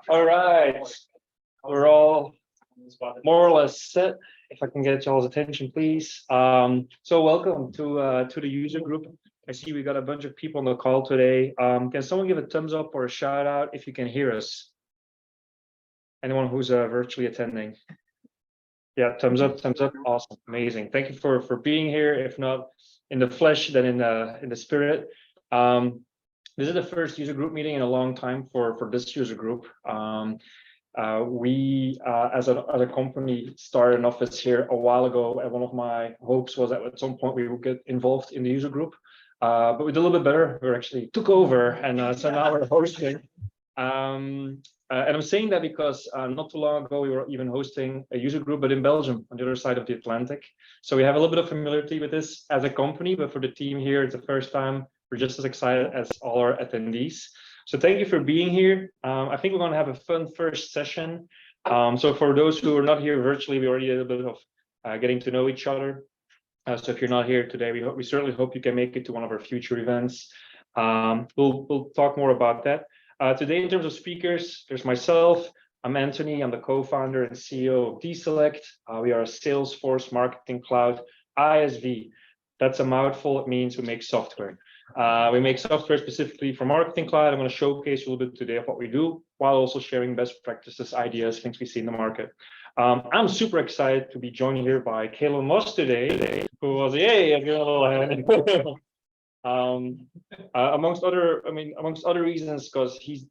All right, we're all more or less set. If I can get y'all's attention, please. So welcome to the user group. I see we got a bunch of people on the call today. Can someone give a thumbs up or a shout out if you can hear us? Anyone who's virtually attending? Yeah, thumbs up, awesome, amazing. Thank you for being here. If not in the flesh, then in the spirit. This is the first user group meeting in a long time for this user group. We, as a company, started an office here a while ago, and one of my hopes was that at some point we would get involved in the user group. But we did a little bit better. We actually took over, and so now we're hosting. And I'm saying that because not too long ago we were even hosting a user group, but in Belgium, on the other side of the Atlantic. So we have a little bit of familiarity with this as a company, but for the team here, it's the first time. We're just as excited as all our attendees. So thank you for being here. I think we're going to have a fun first session. So for those who are not here virtually, we already did a bit of getting to know each other. So if you're not here today, we certainly hope you can make it to one of our future events. We'll talk more about that. Today, in terms of speakers, there's myself. I'm Anthony. I'm the co-founder and CEO of DESelect. We are a Salesforce Marketing Cloud ISV. That's a mouthful. It means we make software. We make software specifically for Marketing Cloud. I'm going to showcase a little bit today of what we do, while also sharing best practices, ideas, things we see in the market. I'm super excited to be joined here by Lamot today, who was amongst other reasons, because he's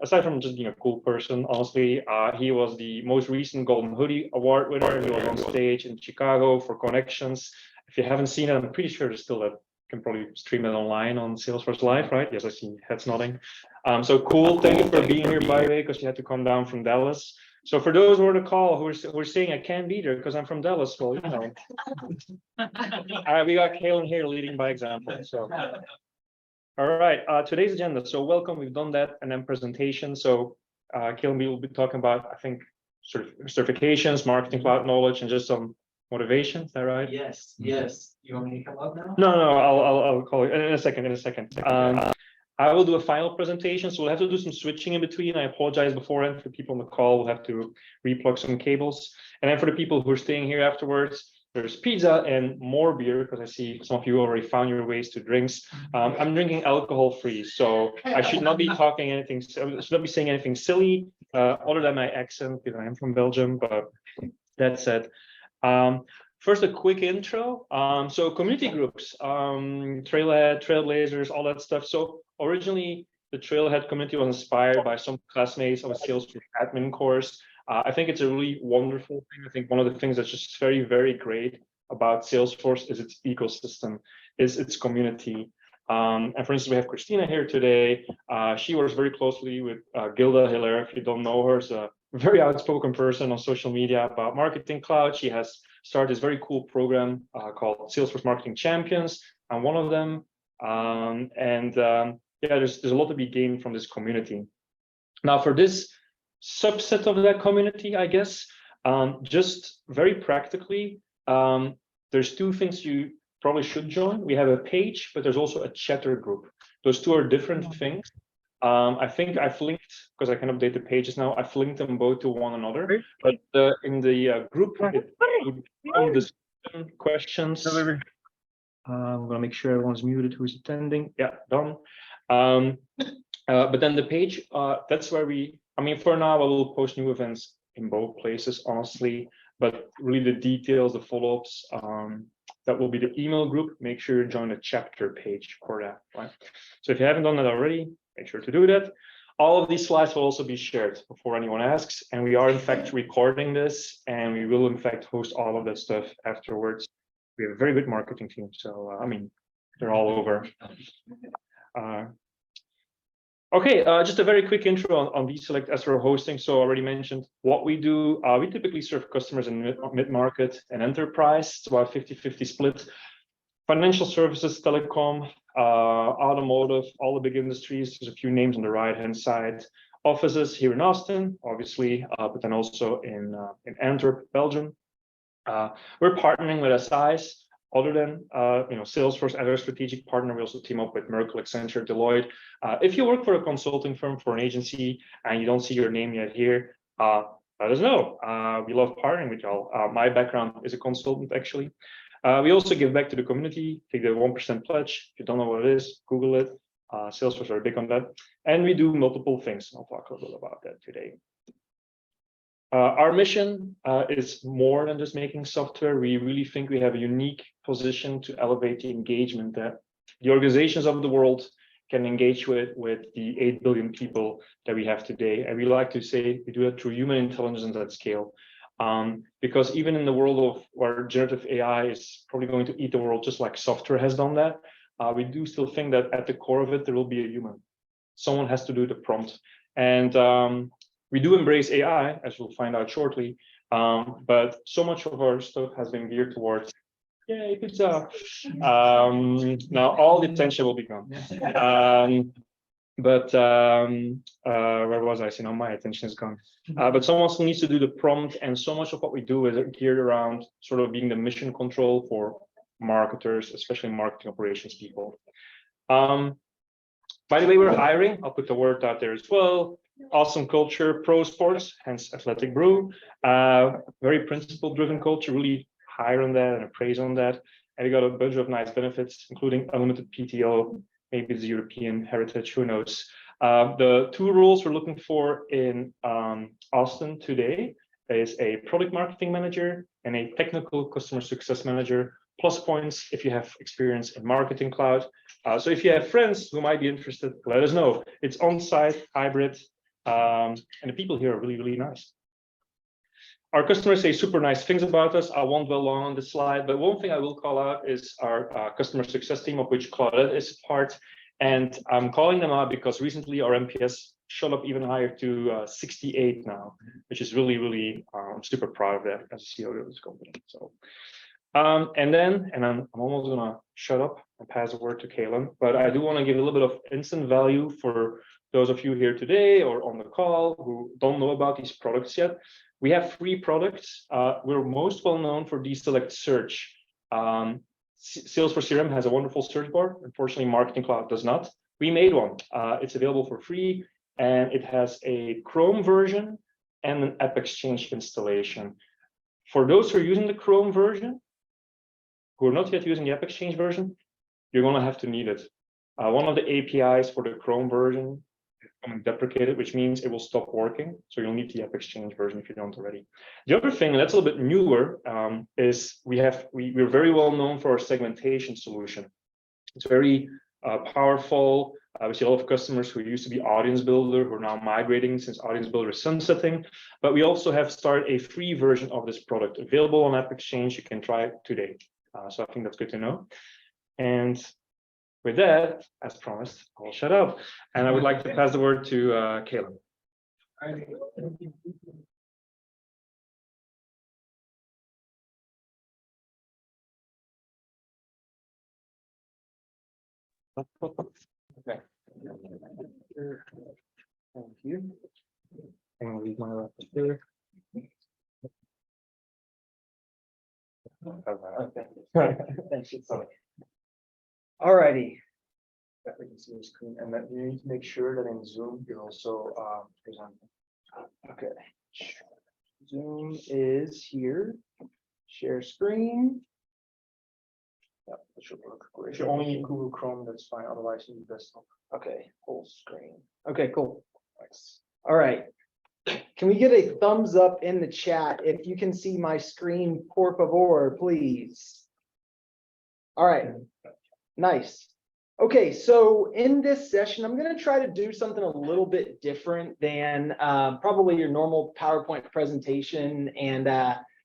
aside from just being a cool person, honestly, he was the most recent Golden Hoodie Award winner. He was on stage in Chicago for Connections. If you haven't seen it, I'm pretty sure there's still that. Can probably stream it online on Salesforce Live, right? Yes, I see heads nodding. So cool. Thank you for being here, by the way, because you had to come down from Dallas. So for those who are on the call who are saying I can't be there because I'm from Dallas, well, you know, we got Kalen here leading by example. So, all right, today's agenda. So welcome. We've done that, and then presentation. So Kalen, we will be talking about, I think, sort of certifications, Marketing Cloud knowledge, and just some motivation. Is that right? Yes. You want me to come up now? No. I'll call you in a second. I will do a final presentation, so we'll have to do some switching in between. I apologize beforehand for people on the call. We'll have to replug some cables. And then for the people who are staying here afterwards, there's pizza and more beer, because I see some of you already found your ways to drinks. I'm drinking alcohol-free, so I should not be talking anything. I should not be saying anything silly, other than my accent, because I am from Belgium. But that said. First, a quick intro. So community groups, Trailhead, Trailblazers, all that stuff. So originally, the Trailhead community was inspired by some classmates of a Salesforce admin course. I think it's a really wonderful thing. I think one of the things that's just very, very great about Salesforce is its ecosystem, is its community. And for instance, we have Christina here today. She works very closely with Gilda Hilaire. If you don't know her, is a very outspoken person on social media about Marketing Cloud. She has started this very cool program called Salesforce Marketing Champions. I'm one of them. Yeah, there's a lot to be gained from this community. Now, for this subset of that community, I guess, just very practically, there's two things you probably should join. We have a page, but there's also a chatter group. Those two are different things. I think I've linked, because I can update the pages now, I've linked them both to one another. But in the group, the questions. I'm going to make sure everyone's muted who's attending. Yeah, done. But then the page, that's where for now, I will post new events in both places, honestly. But really the details, the follow-ups, that will be the email group. Make sure you join the chapter page for that, right? So if you haven't done that already, make sure to do that. All of these slides will also be shared before anyone asks. And we are, in fact, recording this, and we will, in fact, host all of that stuff afterwards. We have a very good marketing team. So, they're all over. Okay, just a very quick intro on DESelect as we're hosting. So I already mentioned what we do. We typically serve customers in mid-market and enterprise. It's about 50-50 split. Financial services, telecom, automotive, all the big industries. There's a few names on the right-hand side. Offices here in Austin, obviously, but then also in Antwerp, Belgium. We're partnering with SIs other than Salesforce as our strategic partner. We also team up with Merkle, Accenture, Deloitte. If you work for a consulting firm, for an agency, and you don't see your name yet here, let us know. We love partnering with y'all. My background is a consultant, actually. We also give back to the community, take the 1% pledge. If you don't know what it is, Google it. Salesforce are big on that. And we do multiple things. I'll talk a little about that today. Our mission is more than just making software. We really think we have a unique position to elevate the engagement that the organizations of the world can engage with the 8 billion people that we have today. And we like to say we do that through human intelligence at scale. Because even in the world of where generative AI is probably going to eat the world just like software has done that, we do still think that at the core of it, there will be a human. Someone has to do the prompt. And we do embrace AI, as we'll find out shortly, but so much of our stuff has been geared towards, yay, pizza. Now all the attention will be gone. Where was I? So now my attention is gone. But someone still needs to do the prompt, and so much of what we do is geared around sort of being the mission control for marketers, especially marketing operations people. By the way, we're hiring. I'll put the word out there as well. Awesome culture, pro sports, hence Athletic Brew. Very principle-driven culture, really high on that and praise on that. And we got a bunch of nice benefits, including unlimited PTO. Maybe it's European heritage, who knows? The 2 roles we're looking for in Austin today is a product marketing manager and a technical customer success manager. Plus points if you have experience in Marketing Cloud. So if you have friends who might be interested, let us know. It's on-site, hybrid, and the people here are really, really nice. Our customers say super nice things about us. I won't dwell long on this slide, but one thing I will call out is our customer success team, of which Claudette is part. And I'm calling them out because recently our NPS shot up even higher to 68 now, which is really, really, I'm super proud of that as a CEO of this company. So. And I'm almost gonna shut up and pass the word to Kaylin, but I do want to give a little bit of instant value for those of you here today or on the call who don't know about these products yet. We have 3 products. We're most well known for DESelect Search. Salesforce CRM has a wonderful search bar. Unfortunately, Marketing Cloud does not. We made one. It's available for free, and it has a Chrome version and an AppExchange installation. For those who are using the Chrome version, who are not yet using the AppExchange version, you're going to have to need it. One of the APIs for the Chrome version is becoming deprecated, which means it will stop working. So you'll need the AppExchange version if you don't already. The other thing, and that's a little bit newer, is we're very well known for our segmentation solution. It's very powerful. We see a lot of customers who used to be Audience Builder who are now migrating since Audience Builder is sunsetting. But we also have started a free version of this product available on AppExchange. You can try it today. So I think that's good to know. And with that, as promised, I'll shut up. And I would like to pass the word to Kaylin. Okay. Thank you. I'm going to leave my laptop here. Okay. Thank you. Sorry. All righty. That we can see the screen, and that you need to make sure that in Zoom you're also presenting. Okay. Zoom is here. Share screen. Yeah, that should work great. If you only need Google Chrome, that's fine. Otherwise, you need desktop. Okay, full screen. Okay, cool. Nice. All right. Can we get a thumbs up in the chat if you can see my screen, por favor, please? All right. Nice. Okay, so in this session, I'm going to try to do something a little bit different than probably your normal PowerPoint presentation, and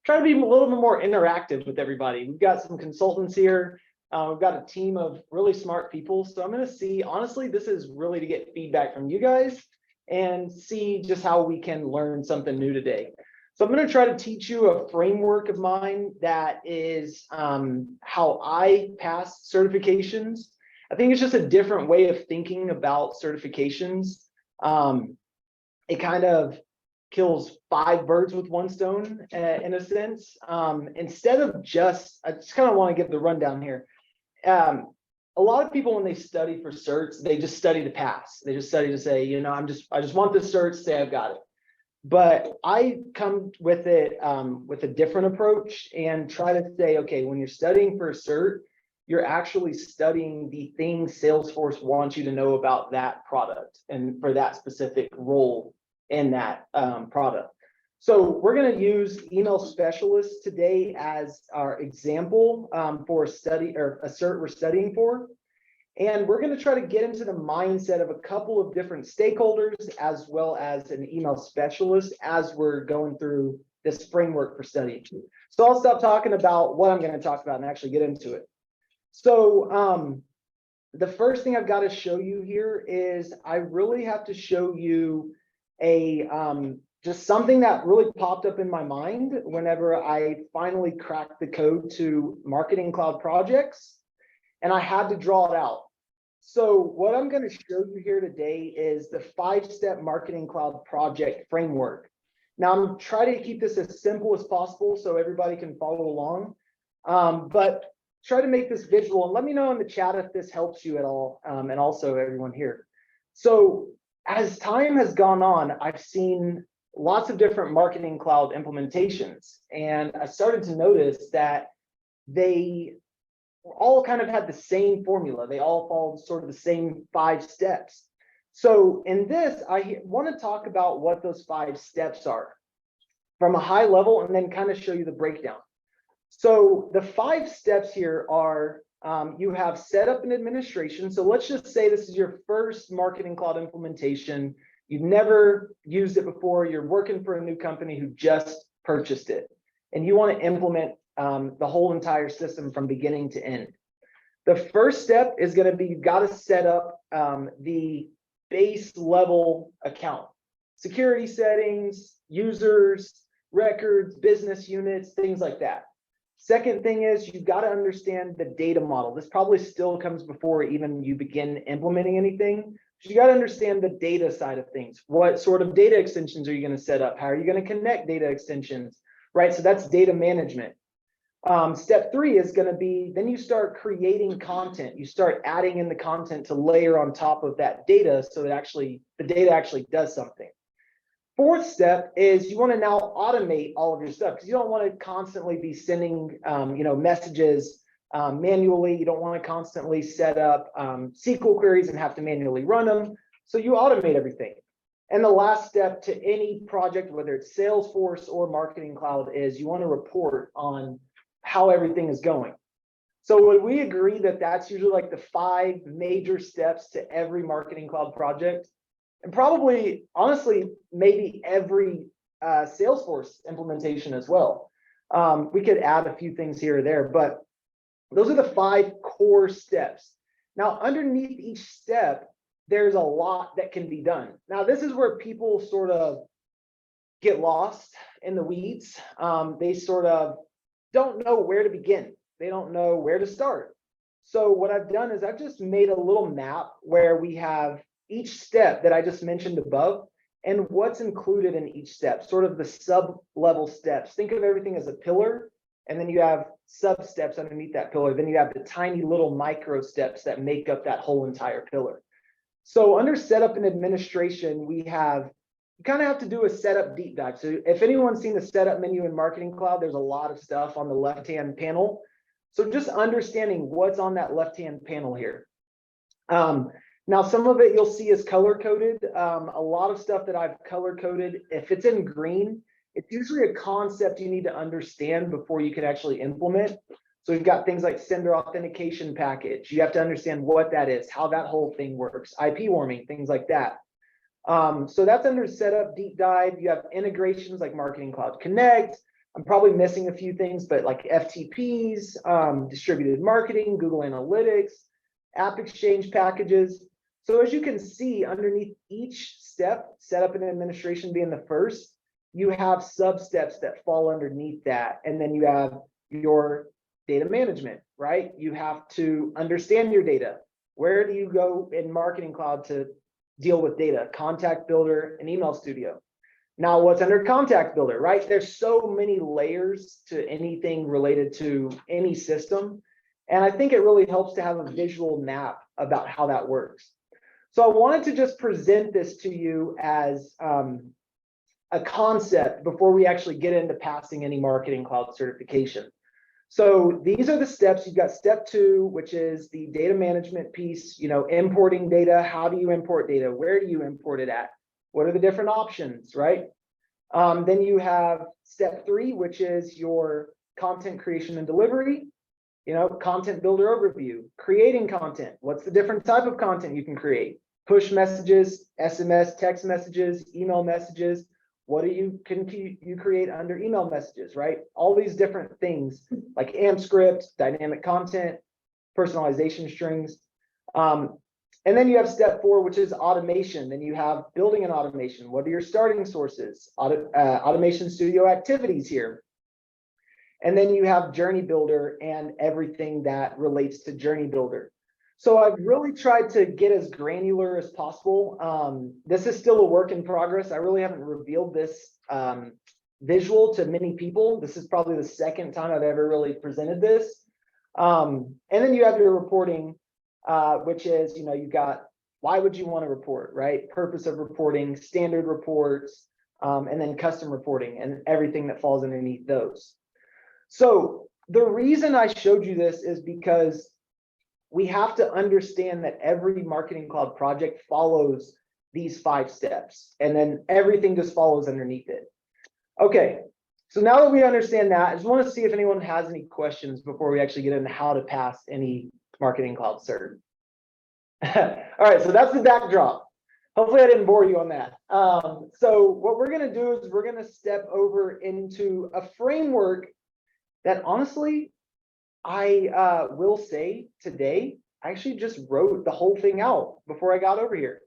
try to be a little bit more interactive with everybody. We've got some consultants here. We've got a team of really smart people. So I'm going to see, honestly, this is really to get feedback from you guys and see just how we can learn something new today. So I'm going to try to teach you a framework of mine that is how I pass certifications. I think it's just a different way of thinking about certifications. It kind of kills 5 birds with 1 stone in a sense. Instead of just, I just kind of want to give the rundown here. A lot of people, when they study for certs, they just study to pass. They just study to say, you know, I just want this cert, say I've got it. But I come with it with a different approach and try to say, okay, when you're studying for a cert, you're actually studying the things Salesforce wants you to know about that product and for that specific role in that product. So we're going to use email specialist today as our example for a study or a cert we're studying for. And we're going to try to get into the mindset of a couple of different stakeholders as well as an email specialist as we're going through this framework for studying. So I'll stop talking about what I'm going to talk about and actually get into it. So the first thing I've got to show you here is I really have to show you a just something that really popped up in my mind whenever I finally cracked the code to Marketing Cloud projects, and I had to draw it out. So what I'm going to show you here today is the 5-step Marketing Cloud project framework. Now I'm trying to keep this as simple as possible so everybody can follow along, but try to make this visual and let me know in the chat if this helps you at all, and also everyone here. So as time has gone on, I've seen lots of different Marketing Cloud implementations, and I started to notice that they all kind of had the same formula. They all followed sort of the same 5 steps. So in this, I want to talk about what those 5 steps are from a high level and then kind of show you the breakdown. So the 5 steps here are you have setup and administration. So let's just say this is your first Marketing Cloud implementation. You've never used it before. You're working for a new company who just purchased it, and you want to implement the whole entire system from beginning to end. The first step is going to be you've got to set up the base level account, security settings, users, records, business units, things like that. Second thing is you've got to understand the data model. This probably still comes before even you begin implementing anything. You got to understand the data side of things. What sort of data extensions are you going to set up? How are you going to connect data extensions, right? So that's data management. Step 3 is going to be, then you start creating content. You start adding in the content to layer on top of that data so that actually the data actually does something. 4th step is you want to now automate all of your stuff because you don't want to constantly be sending messages manually. You don't want to constantly set up SQL queries and have to manually run them. So you automate everything. And the last step to any project, whether it's Salesforce or Marketing Cloud, is you want to report on how everything is going. So would we agree that that's usually like the 5 major steps to every Marketing Cloud project? And probably, honestly, maybe every Salesforce implementation as well. We could add a few things here or there, but those are the 5 core steps. Now, underneath each step, there's a lot that can be done. Now, this is where people sort of get lost in the weeds. They sort of don't know where to begin. They don't know where to start. So what I've done is I've just made a little map where we have each step that I just mentioned above and what's included in each step, sort of the sub-level steps. Think of everything as a pillar, and then you have sub-steps underneath that pillar. Then you have the tiny little micro steps that make up that whole entire pillar. So under setup and administration, you kind of have to do a setup deep dive. So if anyone's seen the setup menu in Marketing Cloud, there's a lot of stuff on the left-hand panel. So just understanding what's on that left-hand panel here. Now, some of it you'll see is color-coded. A lot of stuff that I've color-coded, if it's in green, it's usually a concept you need to understand before you can actually implement. So we've got things like sender authentication package. You have to understand what that is, how that whole thing works, IP warming, things like that. So that's under setup, deep dive. You have integrations like Marketing Cloud Connect. I'm probably missing a few things, but like FTPs, distributed marketing, Google Analytics, App Exchange packages. So as you can see, underneath each step, setup and administration being the first, you have sub-steps that fall underneath that. And then you have your data management, right? You have to understand your data. Where do you go in Marketing Cloud to deal with data? Contact Builder and Email Studio. Now, what's under contact builder, right? There's so many layers to anything related to any system. And I think it really helps to have a visual map about how that works. So I wanted to just present this to you as a concept before we actually get into passing any marketing cloud certification. So these are the steps. You've got step 2, which is the data management piece, importing data. How do you import data? Where do you import it at? What are the different options, right? Then you have step 3, which is your content creation and delivery, content builder overview, creating content. What's the different type of content you can create? Push messages, SMS, text messages, email messages. What can you create under email messages, right? All these different things like AMP scripts, dynamic content, personalization strings. And then you have step 4, which is automation. Then you have building an automation. What are your starting sources? Automation studio activities here. And then you have journey builder and everything that relates to journey builder. So I've really tried to get as granular as possible. This is still a work in progress. I really haven't revealed this visual to many people. This is probably the second time I've ever really presented this. And then you have your reporting, which is, you've got why would you want to report, right? Purpose of reporting, standard reports, and then custom reporting and everything that falls underneath those. So the reason I showed you this is because we have to understand that every marketing cloud project follows these 5 steps, and then everything just follows underneath it. Okay, so now that we understand that, I just want to see if anyone has any questions before we actually get into how to pass any marketing cloud cert. All right, so that's the backdrop. Hopefully I didn't bore you on that. So what we're going to do is we're going to step over into a framework that honestly, I will say today, I actually just wrote the whole thing out before I got over here.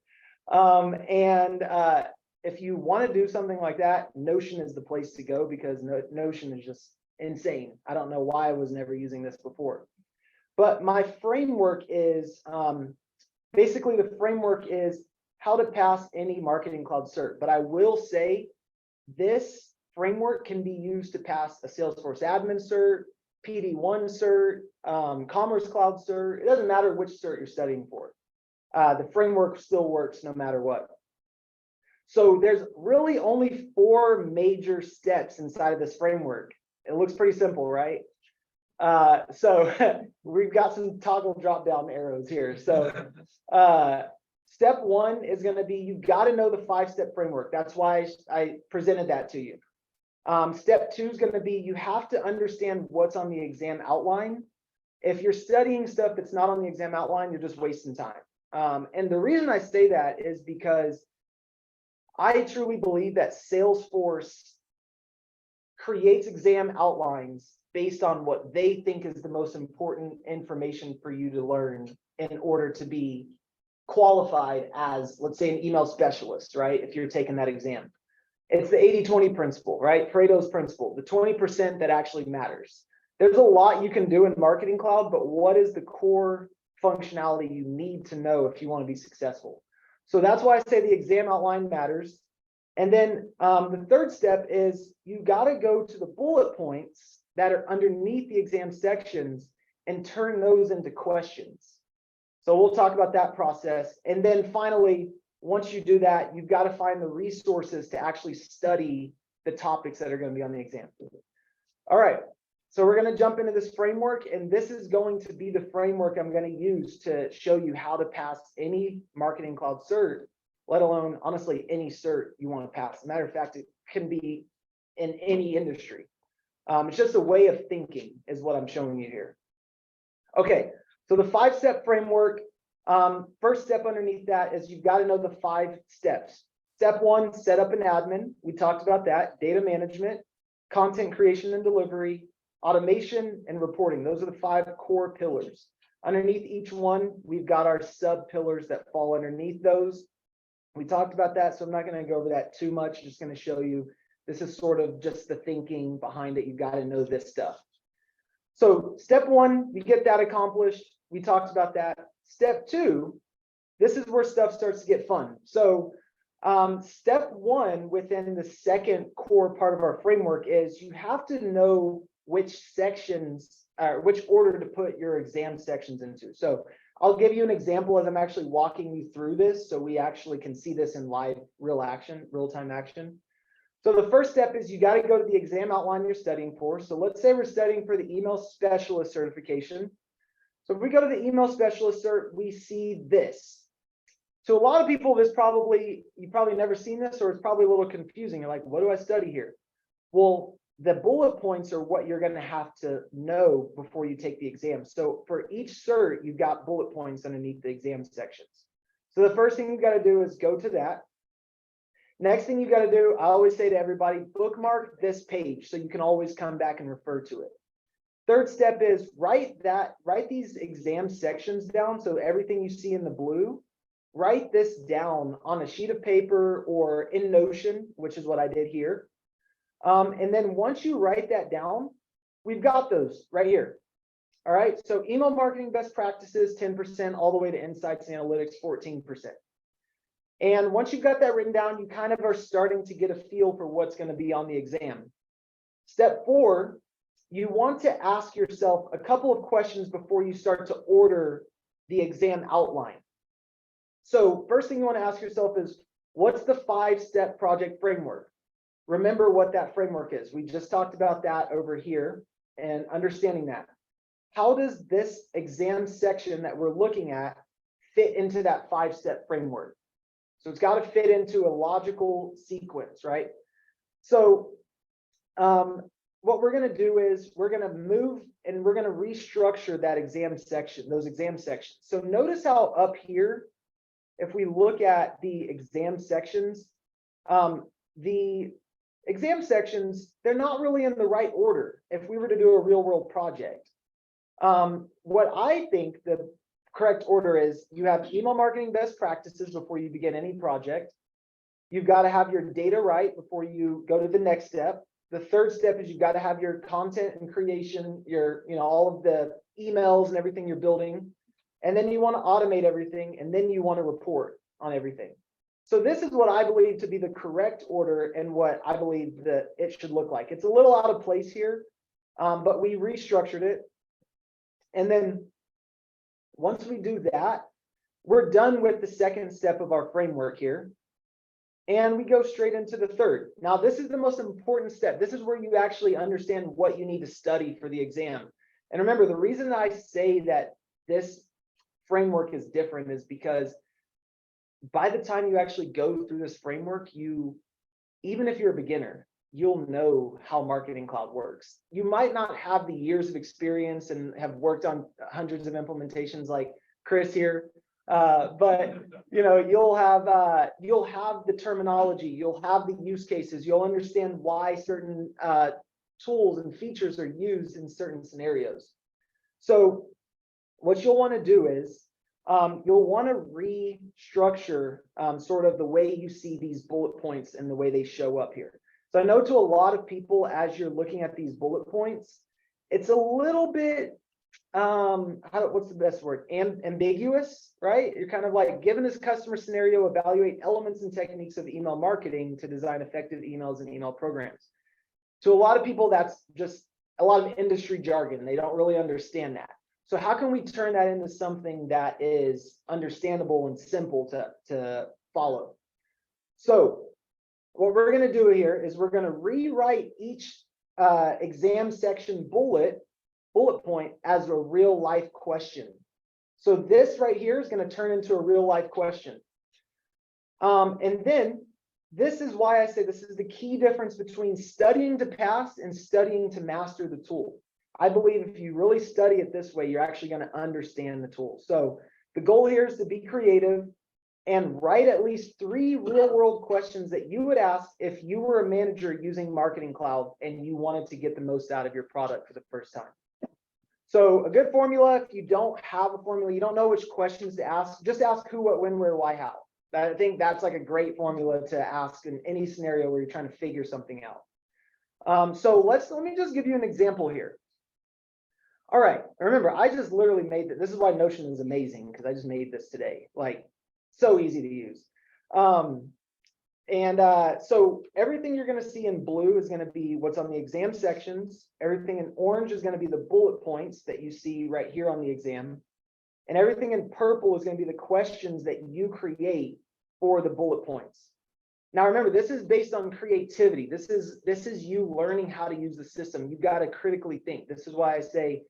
If you want to do something like that, Notion is the place to go because Notion is just insane. I don't know why I was never using this before. But my framework is, basically the framework is how to pass any marketing cloud cert. But I will say this framework can be used to pass a Salesforce admin cert, PD1 cert, Commerce Cloud cert. It doesn't matter which cert you're studying for. The framework still works no matter what. So there's really only 4 major steps inside of this framework. It looks pretty simple, right? So we've got some toggle drop down arrows here. So step 1 is going to be, you've got to know the 5-step framework. That's why I presented that to you. Step 2 is going to be, you have to understand what's on the exam outline. If you're studying stuff that's not on the exam outline, you're just wasting time. And the reason I say that is because I truly believe that Salesforce creates exam outlines based on what they think is the most important information for you to learn in order to be qualified as, let's say, an email specialist, right? If you're taking that exam. It's the 80-20 principle, right? Pareto's principle, the 20% that actually matters. There's a lot you can do in Marketing Cloud, but what is the core functionality you need to know if you want to be successful? So that's why I say the exam outline matters. And then the 3rd step is you got to go to the bullet points that are underneath the exam sections and turn those into questions. So we'll talk about that process. And then finally, once you do that, you've got to find the resources to actually study the topics that are going to be on the exam. All right, so we're going to jump into this framework, and this is going to be the framework I'm going to use to show you how to pass any Marketing Cloud cert, let alone, honestly, any cert you want to pass. As a matter of fact, it can be in any industry. It's just a way of thinking is what I'm showing you here. Okay, so the 5-step framework, first step underneath that is you've got to know the 5 steps. Step 1, set up an admin. We talked about that. Data management, content creation and delivery, automation, and reporting. Those are the 5 core pillars. Underneath each one, we've got our sub pillars that fall underneath those. We talked about that, so I'm not going to go over that too much. I'm just going to show you this is sort of just the thinking behind it. You've got to know this stuff. So step 1, we get that accomplished. We talked about that. Step 2, this is where stuff starts to get fun. So Step one within the second core part of our framework is you have to know which sections, which order to put your exam sections into. So I'll give you an example as I'm actually walking you through this so we actually can see this in live, real-time action. So the first step is you got to go to the exam outline you're studying for. So let's say we're studying for the email specialist certification. So if we go to the email specialist cert, we see this. So a lot of people, you've probably never seen this, or it's probably a little confusing. You're like, what do I study here? Well, the bullet points are what you're going to have to know before you take the exam. So for each cert, you've got bullet points underneath the exam sections. So the first thing you've got to do is go to that. Next thing you got to do, I always say to everybody, bookmark this page so you can always come back and refer to it. Third step is write these exam sections down. So everything you see in the blue, write this down on a sheet of paper or in Notion, which is what I did here. And then once you write that down, we've got those right here. All right. So email marketing best practices, 10%, all the way to insights and analytics, 14%. And once you've got that written down, you kind of are starting to get a feel for what's going to be on the exam. Step 4, you want to ask yourself a couple of questions before you start to order the exam outline. So first thing you want to ask yourself is, what's the 5-step project framework? Remember what that framework is. We just talked about that over here and understanding that. How does this exam section that we're looking at fit into that 5-step framework? So it's got to fit into a logical sequence, right? So what we're going to do is we're going to move and we're going to restructure that exam section, those exam sections. So notice how up here, if we look at the exam sections, they're not really in the right order if we were to do a real world project. What I think the correct order is, you have email marketing best practices before you begin any project. You've got to have your data right before you go to the next step. The third step is you've got to have your content and creation, all of the emails and everything you're building. And then you want to automate everything, and then you want to report on everything. So this is what I believe to be the correct order and what I believe that it should look like. It's a little out of place here, but we restructured it. And then once we do that, we're done with the second step of our framework here. And we go straight into the third. Now, this is the most important step. This is where you actually understand what you need to study for the exam. And remember, the reason I say that this framework is different is because by the time you actually go through this framework, even if you're a beginner, you'll know how Marketing Cloud works. You might not have the years of experience and have worked on hundreds of implementations like Chris here, but you'll have the terminology, you'll have the use cases, you'll understand why certain tools and features are used in certain scenarios. So what you'll want to do is you'll want to restructure sort of the way you see these bullet points and the way they show up here. So I know to a lot of people, as you're looking at these bullet points, it's a little bit, what's the best word? Ambiguous, right? You're kind of like, given this customer scenario, evaluate elements and techniques of email marketing to design effective emails and email programs. To a lot of people, that's just a lot of industry jargon. They don't really understand that. So how can we turn that into something that is understandable and simple to follow? So what we're going to do here is we're going to rewrite each exam section bullet point as a real life question. So this right here is going to turn into a real life question. And then this is why I say this is the key difference between studying to pass and studying to master the tool. I believe if you really study it this way, you're actually going to understand the tool. So the goal here is to be creative and write at least 3 real world questions that you would ask if you were a manager using Marketing Cloud and you wanted to get the most out of your product for the first time. So a good formula, if you don't have a formula, you don't know which questions to ask, just ask who, what, when, where, why, how. I think that's like a great formula to ask in any scenario where you're trying to figure something out. So let me just give you an example here. All right, remember, I just literally made this. This is why Notion is amazing, because I just made this today. Like, so easy to use. And so everything you're going to see in blue is going to be what's on the exam sections. Everything in orange is going to be the bullet points that you see right here on the exam. And everything in purple is going to be the questions that you create for the bullet points. Now, remember, this is based on creativity. This is you learning how to use the system. You've got to critically think. This is why I say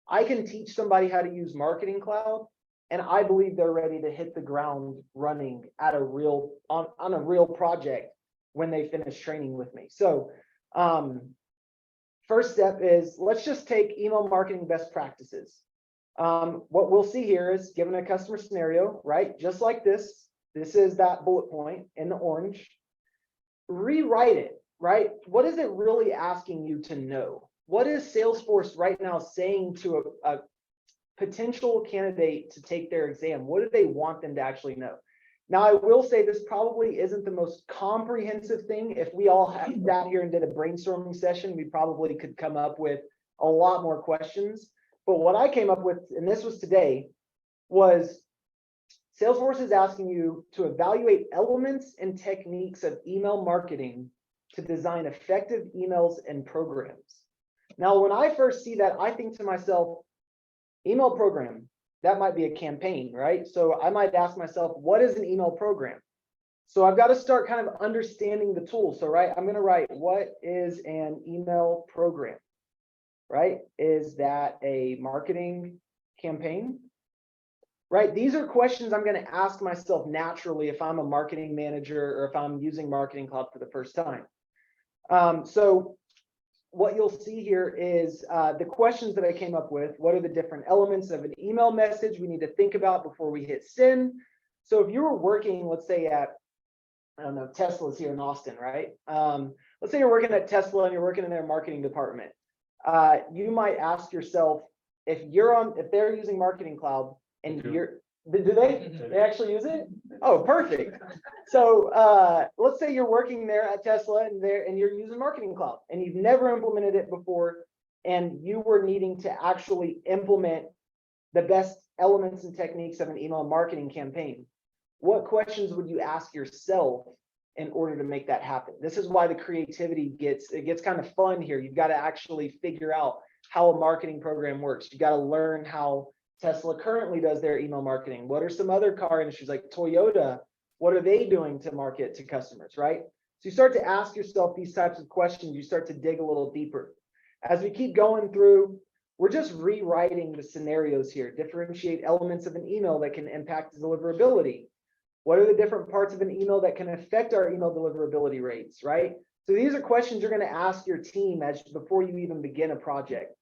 I can teach somebody how to use Marketing Cloud, and I believe they're ready to hit the ground running at a real on a real project when they finish training with me. So first step is, let's just take email marketing best practices. What we'll see here is, given a customer scenario, right? Just like this is that bullet point in the orange. Rewrite it, right? What is it really asking you to know? What is Salesforce right now saying to a potential candidate to take their exam? What do they want them to actually know? Now, I will say this probably isn't the most comprehensive thing. If we all sat here and did a brainstorming session, we probably could come up with a lot more questions. But what I came up with, and this was today, was Salesforce is asking you to evaluate elements and techniques of email marketing to design effective emails and programs. Now, when I first see that, I think to myself, email program, that might be a campaign, right? So I might ask myself, what is an email program? So I've got to start kind of understanding the tool. So, right, I'm going to write, what is an email program, right? Is that a marketing campaign? Right? These are questions I'm going to ask myself naturally if I'm a marketing manager or if I'm using Marketing Cloud for the first time. So what you'll see here is the questions that I came up with. What are the different elements of an email message we need to think about before we hit send? So if you were working, let's say at, I don't know, Tesla's here in Austin, right? Let's say you're working at Tesla and you're working in their marketing department. You might ask yourself, if they're using Marketing Cloud, and do they actually use it? Oh, perfect. So let's say you're working there at Tesla and you're using Marketing Cloud and you've never implemented it before, and you were needing to actually implement the best elements and techniques of an email marketing campaign. What questions would you ask yourself in order to make that happen? This is why the creativity gets kind of fun here. You've got to actually figure out how a marketing program works. You got to learn how Tesla currently does their email marketing. What are some other car industries like Toyota? What are they doing to market to customers, right? So you start to ask yourself these types of questions. You start to dig a little deeper. As we keep going through, we're just rewriting the scenarios here. Differentiate elements of an email that can impact deliverability. What are the different parts of an email that can affect our email deliverability rates, right? So these are questions you're going to ask your team before you even begin a project.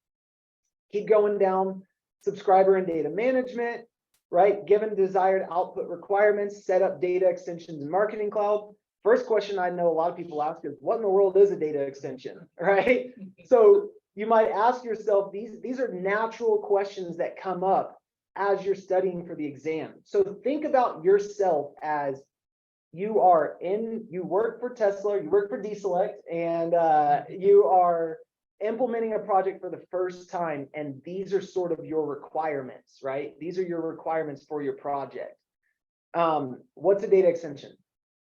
Keep going down. Subscriber and data management, right? Given desired output requirements, set up data extensions in Marketing Cloud. First question I know a lot of people ask is, what in the world is a data extension, right? So you might ask yourself, these are natural questions that come up as you're studying for the exam. So think about yourself as you work for Tesla, you work for DESelect, and you are implementing a project for the first time, and these are sort of your requirements, right? These are your requirements for your project. What's a data extension?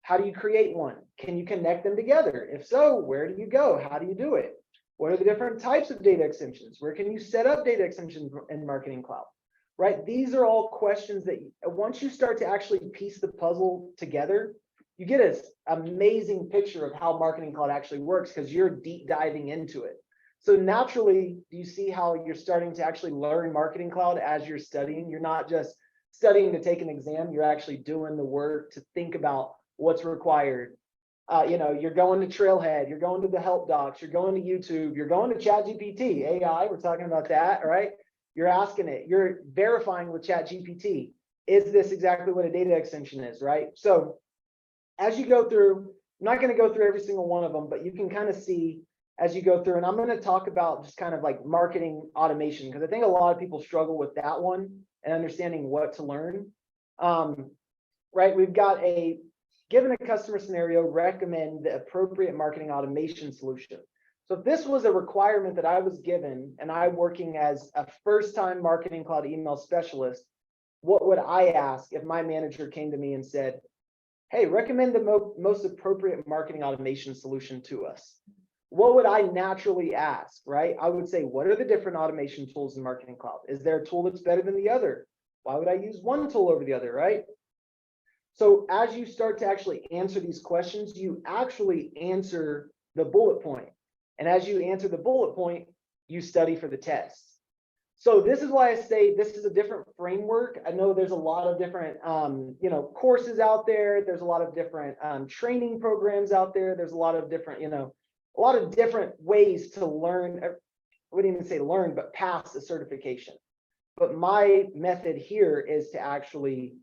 How do you create one? Can you connect them together? If so, where do you go? How do you do it? What are the different types of data extensions? Where can you set up data extensions in Marketing Cloud, right? These are all questions that once you start to actually piece the puzzle together, you get an amazing picture of how Marketing Cloud actually works because you're deep diving into it. So naturally, do you see how you're starting to actually learn Marketing Cloud as you're studying? You're not just studying to take an exam, you're actually doing the work to think about what's required. You're going to Trailhead, you're going to the help docs, you're going to YouTube, you're going to ChatGPT, AI, we're talking about that, right? You're asking it, you're verifying with ChatGPT, is this exactly what a data extension is, right? So as you go through, I'm not going to go through every single one of them, but you can kind of see as you go through, and I'm going to talk about just kind of like marketing automation, because I think a lot of people struggle with that one and understanding what to learn. Right, we've got given a customer scenario, recommend the appropriate marketing automation solution. So if this was a requirement that I was given and I'm working as a first-time Marketing Cloud email specialist, what would I ask if my manager came to me and said, hey, recommend the most appropriate marketing automation solution to us. What would I naturally ask, right? I would say, what are the different automation tools in Marketing Cloud? Is there a tool that's better than the other? Why would I use one tool over the other, right? So as you start to actually answer these questions, you actually answer the bullet point. And as you answer the bullet point, you study for the test. So this is why I say this is a different framework. I know there's a lot of different, courses out there. There's a lot of different training programs out there. There's a lot of different, a lot of different ways to learn. I wouldn't even say learn, but pass a certification. But my method here is to actually,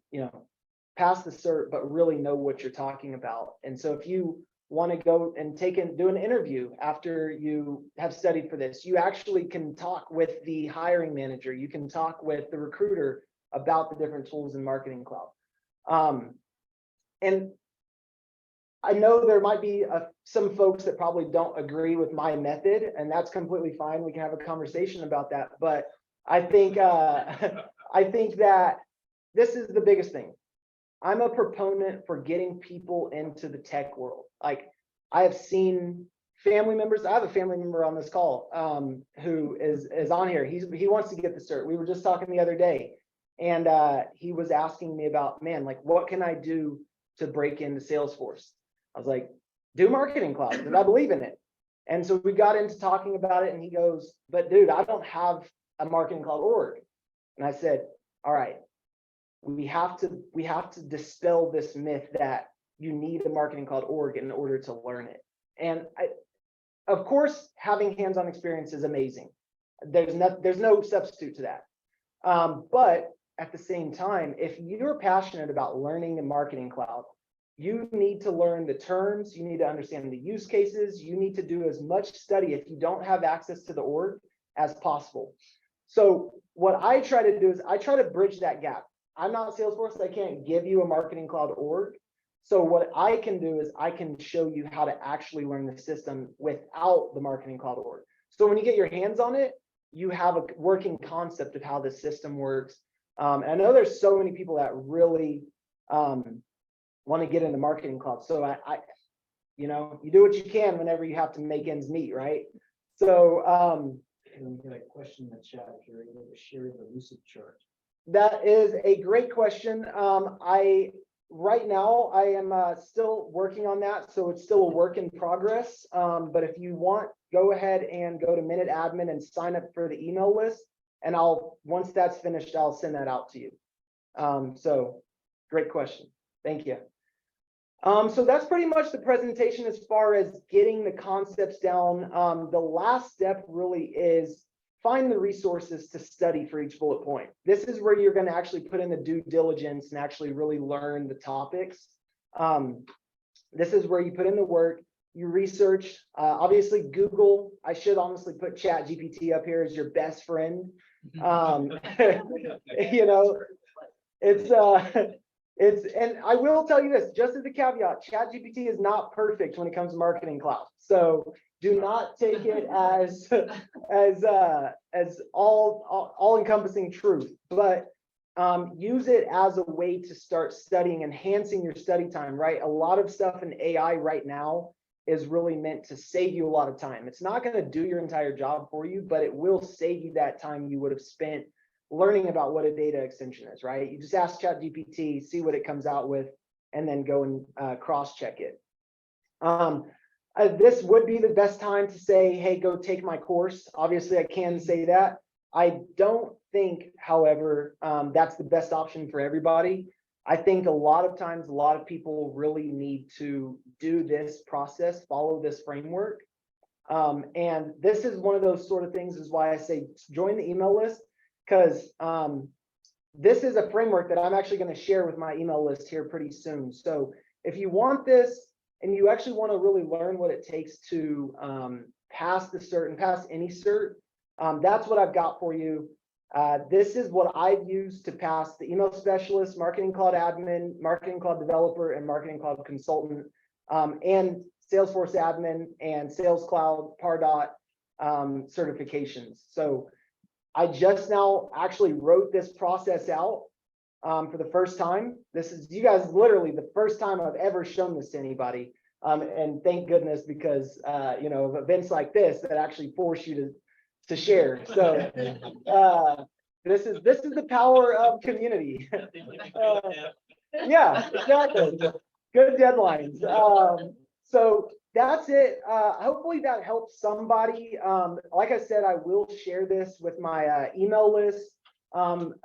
pass the cert, but really know what you're talking about. And so if you want to go and do an interview after you have studied for this, you actually can talk with the hiring manager. You can talk with the recruiter about the different tools in Marketing Cloud. And I know there might be some folks that probably don't agree with my method, and that's completely fine. We can have a conversation about that. But I think I think that this is the biggest thing. I'm a proponent for getting people into the tech world. Like, I have seen family members. I have a family member on this call who is on here. He wants to get the cert. We were just talking the other day, and he was asking me about, man, like, what can I do to break into Salesforce? I was like, do Marketing Cloud, because I believe in it. And so we got into talking about it, and he goes, but dude, I don't have a Marketing Cloud org. And I said, all right, we have to dispel this myth that you need a Marketing Cloud org in order to learn it. And of course, having hands-on experience is amazing. There's no substitute to that. But at the same time, if you're passionate about learning the Marketing Cloud, you need to learn the terms, you need to understand the use cases, you need to do as much study if you don't have access to the org as possible. So what I try to do is I try to bridge that gap. I'm not Salesforce, I can't give you a Marketing Cloud org. So what I can do is I can show you how to actually learn the system without the Marketing Cloud org. So when you get your hands on it, you have a working concept of how the system works. And I know there's so many people that really want to get into Marketing Cloud. So I you do what you can whenever you have to make ends meet, right? So And we got a question in the chat if you're able to share the lucid chart. that is a great question. Right now I am still working on that, so it's still a work in progress. But if you want, go ahead and go to Minute Admin and sign up for the email list, and once that's finished, I'll send that out to you. So great question. Thank you. So that's pretty much the presentation as far as getting the concepts down. The last step really is find the resources to study for each bullet point. This is where you're going to actually put in the due diligence and actually really learn the topics. This is where you put in the work, you research, obviously Google. I should honestly put ChatGPT up here as your best friend. And I will tell you this, just as a caveat, ChatGPT is not perfect when it comes to Marketing Cloud. So do not take it as all encompassing truth, but use it as a way to start studying, enhancing your study time, right? A lot of stuff in AI right now is really meant to save you a lot of time. It's not going to do your entire job for you, but it will save you that time you would have spent learning about what a data extension is, right? You just ask ChatGPT, see what it comes out with, and then go and cross-check it. This would be the best time to say, hey, go take my course. Obviously, I can say that. I don't think, however, that's the best option for everybody. I think a lot of times, a lot of people really need to do this process, follow this framework. And this is one of those sort of things is why I say join the email list, because this is a framework that I'm actually going to share with my email list here pretty soon. So if you want this and you actually want to really learn what it takes to pass the cert and pass any cert, that's what I've got for you. This is what I've used to pass the email specialist, Marketing Cloud admin, Marketing Cloud developer, and Marketing Cloud consultant, and Salesforce admin and Sales Cloud Pardot certifications. So I just now actually wrote this process out. for the first time. This is, you guys, literally the first time I've ever shown this to anybody. And thank goodness, because you know, of events like this that actually force you to share. So this is the power of community. Yeah, exactly. Good deadlines. So that's it. Hopefully that helps somebody. Like I said, I will share this with my email list.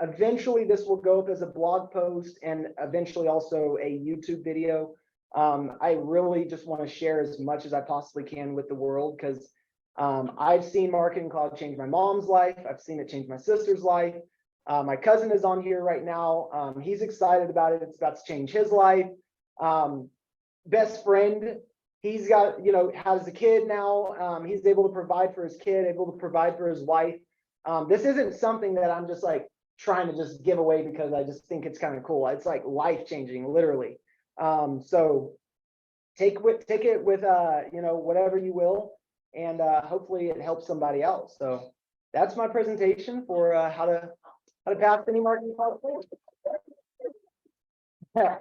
Eventually this will go up as a blog post and eventually also a YouTube video. I really just want to share as much as I possibly can with the world, because I've seen Marketing Cloud change my mom's life. I've seen it change my sister's life. My cousin is on here right now. He's excited about it. It's about to change his life. Best friend, he's got, you know, has a kid now. He's able to provide for his kid, able to provide for his wife. This isn't something that I'm just like trying to just give away because I just think it's kind of cool. It's like life changing, literally. So take it with you know, whatever you will, and hopefully it helps somebody else. So that's my presentation for how to pass any marketing cloud. I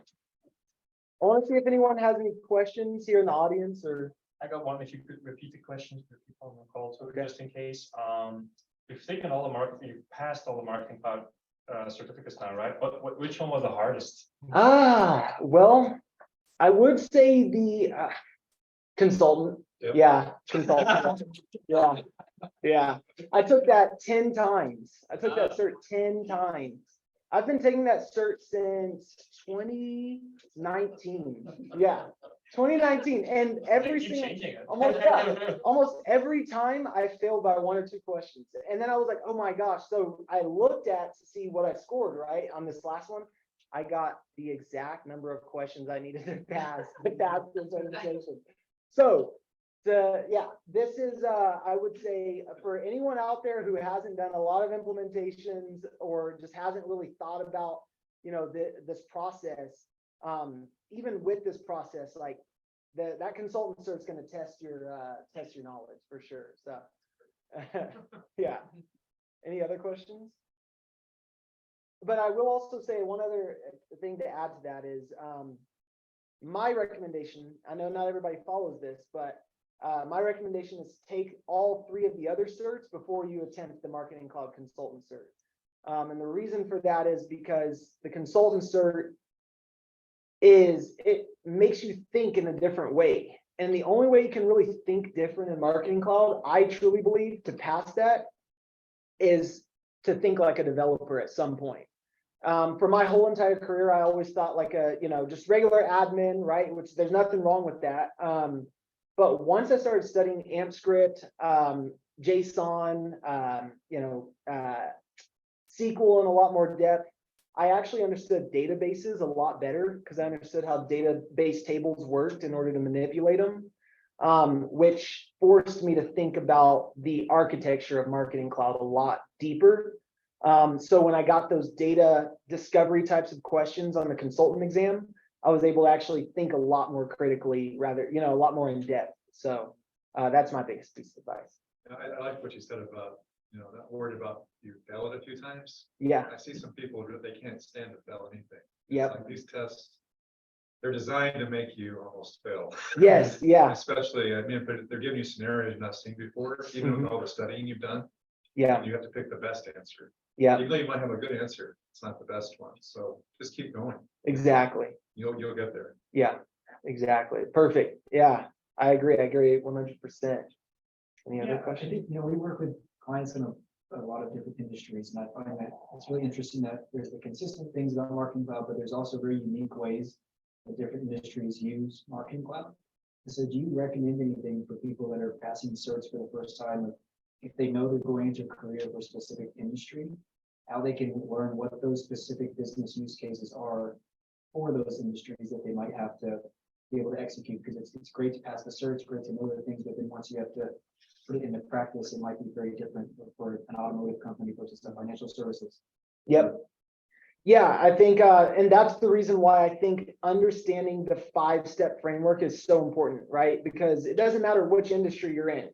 want to see if anyone has any questions here in the audience, or I got one. If you could repeat the question for people on the call, so just in case. You've taken all the marketing, you've passed all the marketing cloud certificates now, right? But which one was the hardest? Well, I would say the consultant. Yep. Yeah, consultant. Yeah. I took that 10 times. I took that cert 10 times. I've been taking that cert since 2019. Yeah, 2019, and every single almost every time I failed by 1 or 2 questions, and then I was like, oh my gosh. So I looked at to see what I scored right on this last one. I got the exact number of questions I needed to pass the certification. So yeah, this is I would say for anyone out there who hasn't done a lot of implementations or just hasn't really thought about, you know, this process, even with this process, like that consultant cert is going to test your knowledge for sure. So yeah. Any other questions? But I will also say one other thing to add to that is my recommendation. I know not everybody follows this, but my recommendation is take all 3 of the other certs before you attempt the Marketing Cloud Consultant cert. And the reason for that is because the consultant cert it makes you think in a different way. And the only way you can really think different in Marketing Cloud, I truly believe, to pass that is to think like a developer at some point. For my whole entire career, I always thought like a, you know, just regular admin, right? Which there's nothing wrong with that. But once I started studying AMP script, JSON, you know, SQL in a lot more depth, I actually understood databases a lot better because I understood how database tables worked in order to manipulate them, which forced me to think about the architecture of Marketing Cloud a lot deeper. So when I got those data discovery types of questions on the consultant exam, I was able to actually think a lot more critically, rather, you know, a lot more in depth. So that's my biggest piece of advice. I like what you said about, you know, not worried about you failed a few times. Yeah. I see some people who they can't stand to fail anything. Yeah. Like these tests, they're designed to make you almost fail. Yes. Yeah. Especially, I mean, but they're giving you scenarios you've not seen before, even with all the studying you've done. Yeah. You have to pick the best answer. Yeah. Even though you might have a good answer, it's not the best one. So just keep going. Exactly. You'll get there. Yeah. Exactly. Perfect. Yeah. I agree 100%. Any other I questions? think, you know, we work with clients in a lot of different industries, and I find that it's really interesting that there's the consistent things about Marketing Cloud, but there's also very unique ways that different industries use Marketing Cloud. And so do you recommend anything for people that are passing certs for the first time, if they know they're going into a career for a specific industry, how they can learn what those specific business use cases are for those industries that they might have to be able to execute? Because it's great to pass the certs, great to know the things, but then once you have to put it into practice, it might be very different for an automotive company versus the financial services. Yep. Yeah, I think, and that's the reason why I think understanding the 5-step framework is so important, right? Because it doesn't matter which industry you're in.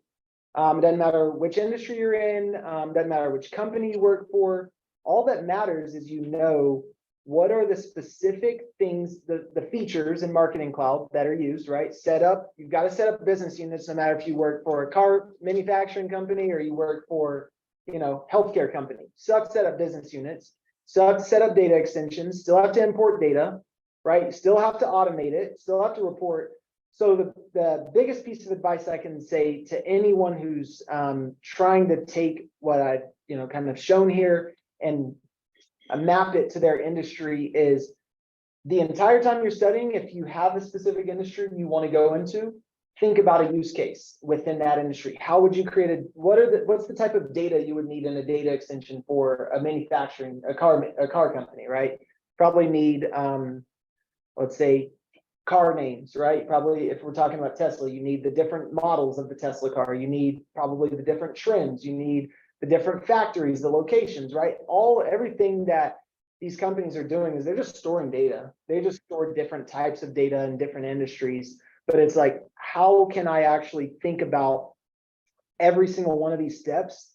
It doesn't matter which industry you're in, doesn't matter which company you work for. All that matters is, you know, what are the specific things, the features in Marketing Cloud that are used, right? You've got to set up business units, no matter if you work for a car manufacturing company or you work for, healthcare company. Still have to set up business units, still have to set up data extensions, still have to import data, right? Still have to automate it, still have to report. So the biggest piece of advice I can say to anyone who's trying to take what I've, kind of shown here and map it to their industry is the entire time you're studying, if you have a specific industry you want to go into, think about a use case within that industry. How would you create what's the type of data you would need in a data extension for a car company, right? Probably need, let's say, car names, right? Probably if we're talking about Tesla, you need the different models of the Tesla car. You need probably the different trims. You need the different factories, the locations, right? Everything that these companies are doing is they're just storing data. They just store different types of data in different industries. But it's like, how can I actually think about every single one of these steps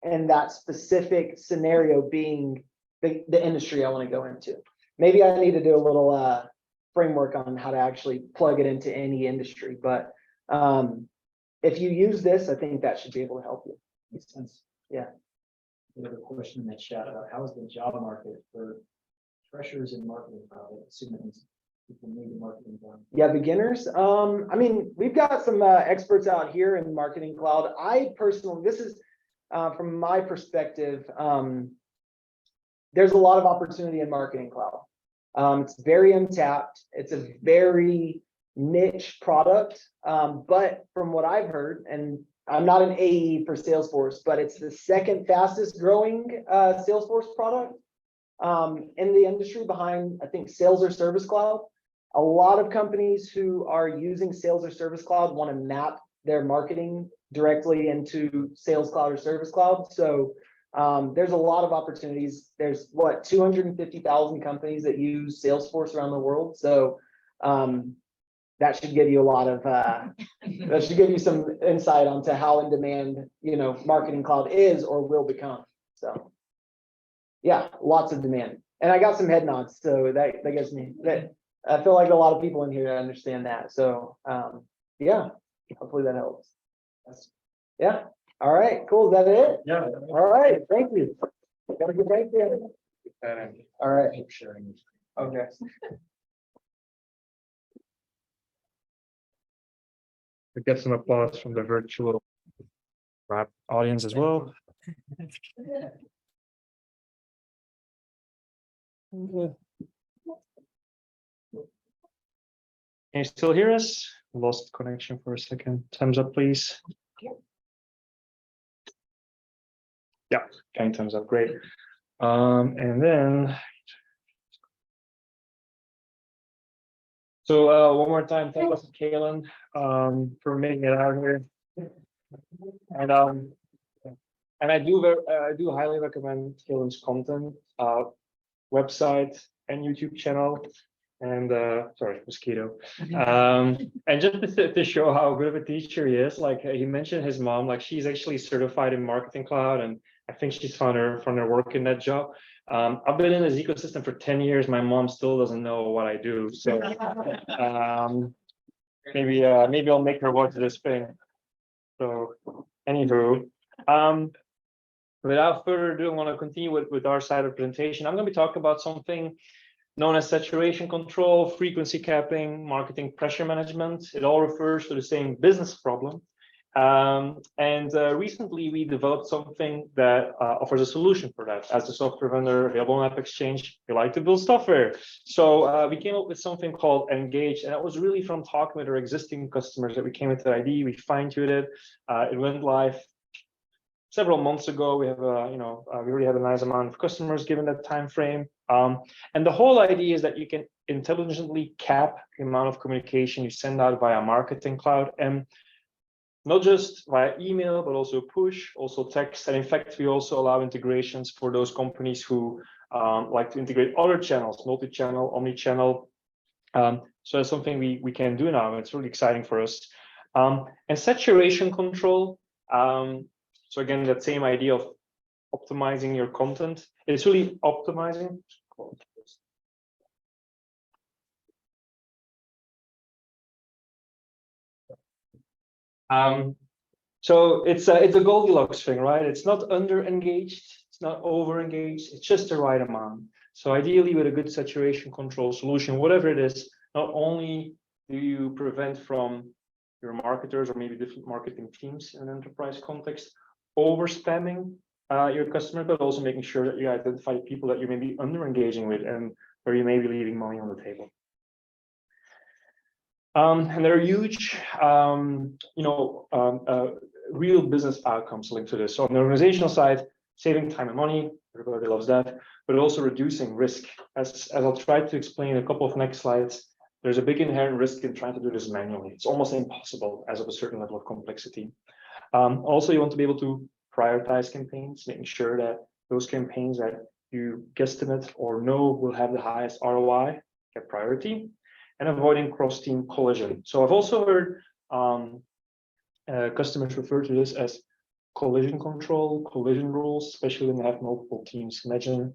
and that specific scenario being the industry I want to go into? Maybe I need to do a little framework on how to actually plug it into any industry. But if you use this, I think that should be able to help you. Makes sense. Yeah. We have a question in the chat about how is the job market for freshers in Marketing Cloud? Assuming people need the Marketing Cloud. Yeah, beginners. We've got some experts out here in Marketing Cloud. I personally, this is from my perspective, there's a lot of opportunity in Marketing Cloud. It's very untapped. It's a very niche product. But from what I've heard, and I'm not an AE for Salesforce, but it's the second fastest growing Salesforce product in the industry behind, I think, Sales or Service Cloud. A lot of companies who are using Sales or Service Cloud want to map their marketing directly into Sales Cloud or Service Cloud. So there's a lot of opportunities. There's 250,000 companies that use Salesforce around the world. So that should give you a lot of that should give you some insight onto how in demand Marketing Cloud is or will become. So yeah, lots of demand. And I got some head nods, so that gives me that. I feel like a lot of people in here understand that. So yeah, hopefully that helps. Yeah. All right, cool. Is that it? Yeah. All right, thank you. Got a good break there. All right. Keep sharing. Okay. We get some applause from the virtual rap audience as well. Can you still hear us? Lost connection for a second. Thumbs up, please. Yeah, okay, thumbs up, great. And then, so one more time, thank you, Kaylin, for making it out here. And I do highly recommend Kaylin's content, website and YouTube channel. And sorry, mosquito. And just to show how good of a teacher he is, like he mentioned his mom, like she's actually certified in Marketing Cloud, and I think she's found her work in that job. I've been in this ecosystem for 10 years. My mom still doesn't know what I do. So maybe I'll make her watch this thing. So anywho, without further ado, I want to continue with our side of the presentation. I'm going to be talking about something known as saturation control, frequency capping, marketing pressure management. It all refers to the same business problem. Recently we developed something that offers a solution for that. As a software vendor available on AppExchange, we like to build software. So we came up with something called Engage, and it was really from talking with our existing customers that we came with the idea. We fine-tuned it. It went live several months ago. We have we already have a nice amount of customers given that time frame. And the whole idea is that you can intelligently cap the amount of communication you send out via Marketing Cloud, and not just via email, but also push, also text. And in fact, we also allow integrations for those companies who like to integrate other channels, multi-channel, omni-channel. So that's something we can do now. It's really exciting for us. And saturation control. So again, that same idea of optimizing your content. It's really optimizing. So it's a Goldilocks thing, right? It's not under engaged, it's not over engaged, it's just the right amount. So ideally with a good saturation control solution, whatever it is, not only do you prevent from your marketers or maybe different marketing teams in an enterprise context over spamming your customer, but also making sure that you identify people that you may be under engaging with and where you may be leaving money on the table. And there are huge, real business outcomes linked to this. So on the organizational side, saving time and money, everybody loves that, but also reducing risk. As I'll try to explain in a couple of next slides, there's a big inherent risk in trying to do this manually. It's almost impossible as of a certain level of complexity. Also, you want to be able to prioritize campaigns, making sure that those campaigns that you guesstimate or know will have the highest ROI get priority, and avoiding cross-team collision. So I've also heard customers refer to this as collision control, collision rules, especially when they have multiple teams. Imagine,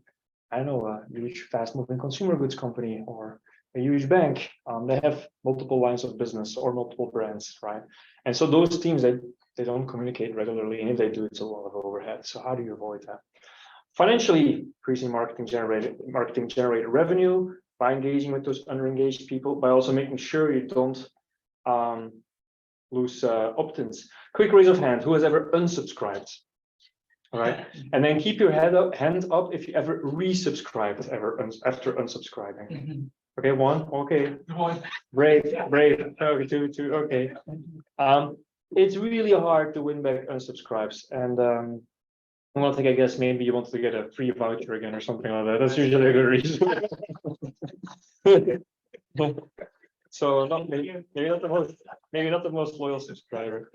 I know, a huge fast-moving consumer goods company or a huge bank. They have multiple lines of business or multiple brands, right? And so those teams, they don't communicate regularly, and if they do, it's a lot of overhead. So how do you avoid that? Financially, increasing marketing generated revenue by engaging with those under-engaged people, by also making sure you don't lose opt-ins. Quick raise of hand, who has ever unsubscribed? All right, and then keep your hand up if you ever resubscribed after unsubscribing. Okay, one. Okay, brave. Okay, two. Okay. It's really hard to win back unsubscribes, and one thing, I guess maybe you want to get a free voucher again or something like that. That's usually a good reason. So maybe not the most loyal subscriber.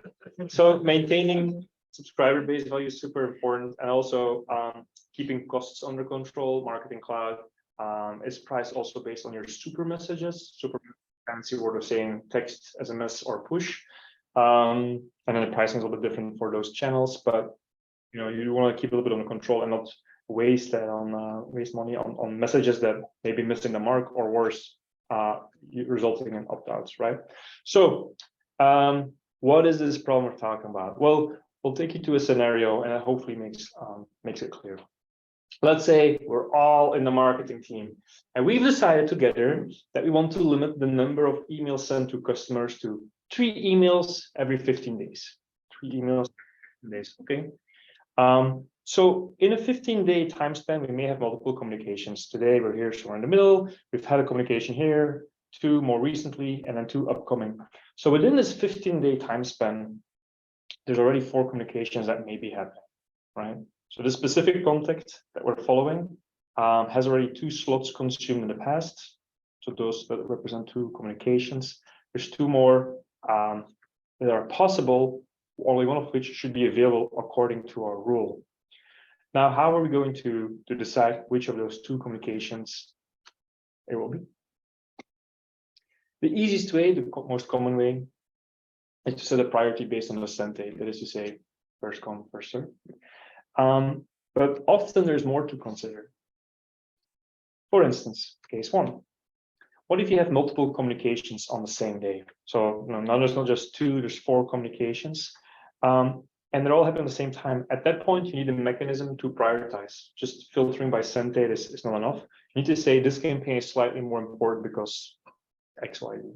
So maintaining subscriber base value is super important, and also keeping costs under control. Marketing Cloud is priced also based on your super messages, super fancy word of saying text, SMS, or push. And then the pricing is a little bit different for those channels, but you want to keep a little bit under control and not waste that on waste money on messages that may be missing the mark, or worse, resulting in opt-outs, right? So what is this problem we're talking about? Well, we'll take you to a scenario, and it hopefully makes it clear. Let's say we're all in the marketing team, and we've decided together that we want to limit the number of emails sent to customers to 3 emails every 15 days. 3 emails every 15 days, okay? So in a 15-day time span, we may have multiple communications. Today we're here, so we're in the middle. We've had a communication here, 2 more recently, and then 2 upcoming. So within this 15-day time span, there's already 4 communications that may be happening, right? So the specific contact that we're following has already 2 slots consumed in the past. So those that represent 2 communications. There's 2 more that are possible, only one of which should be available according to our rule. Now, how are we going to decide which of those 2 communications it will be? The easiest way, the most common way, is to set a priority based on the sent date. That is to say, first come, first serve. But often there's more to consider. For instance, case 1. What if you have multiple communications on the same day? So now there's not just 2, there's 4 communications. And they're all happening at the same time. At that point, you need a mechanism to prioritize. Just filtering by sent date is not enough. You need to say this campaign is slightly more important because X, Y, Z.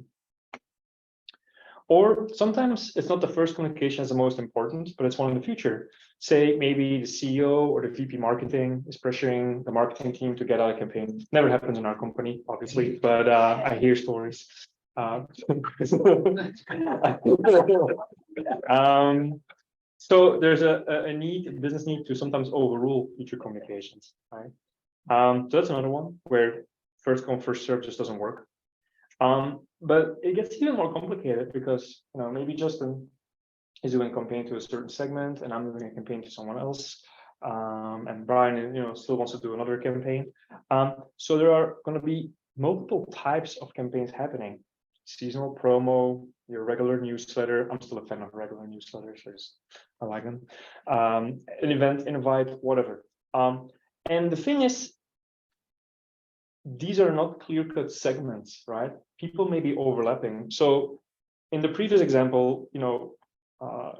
Or sometimes it's not the first communication is the most important, but it's one in the future. Say maybe the CEO or the VP marketing is pressuring the marketing team to get out a campaign. Never happens in our company, obviously, but I hear stories. So there's a business need to sometimes overrule future communications, right? So that's another one where first come, first serve just doesn't work. But it gets even more complicated because maybe Justin is doing a campaign to a certain segment, and I'm doing a campaign to someone else, and Brian, still wants to do another campaign. So there are going to be multiple types of campaigns happening. Seasonal promo, your regular newsletter. I'm still a fan of regular newsletters. I like them. An event invite, whatever. And the thing is, these are not clear-cut segments, right? People may be overlapping. So in the previous example,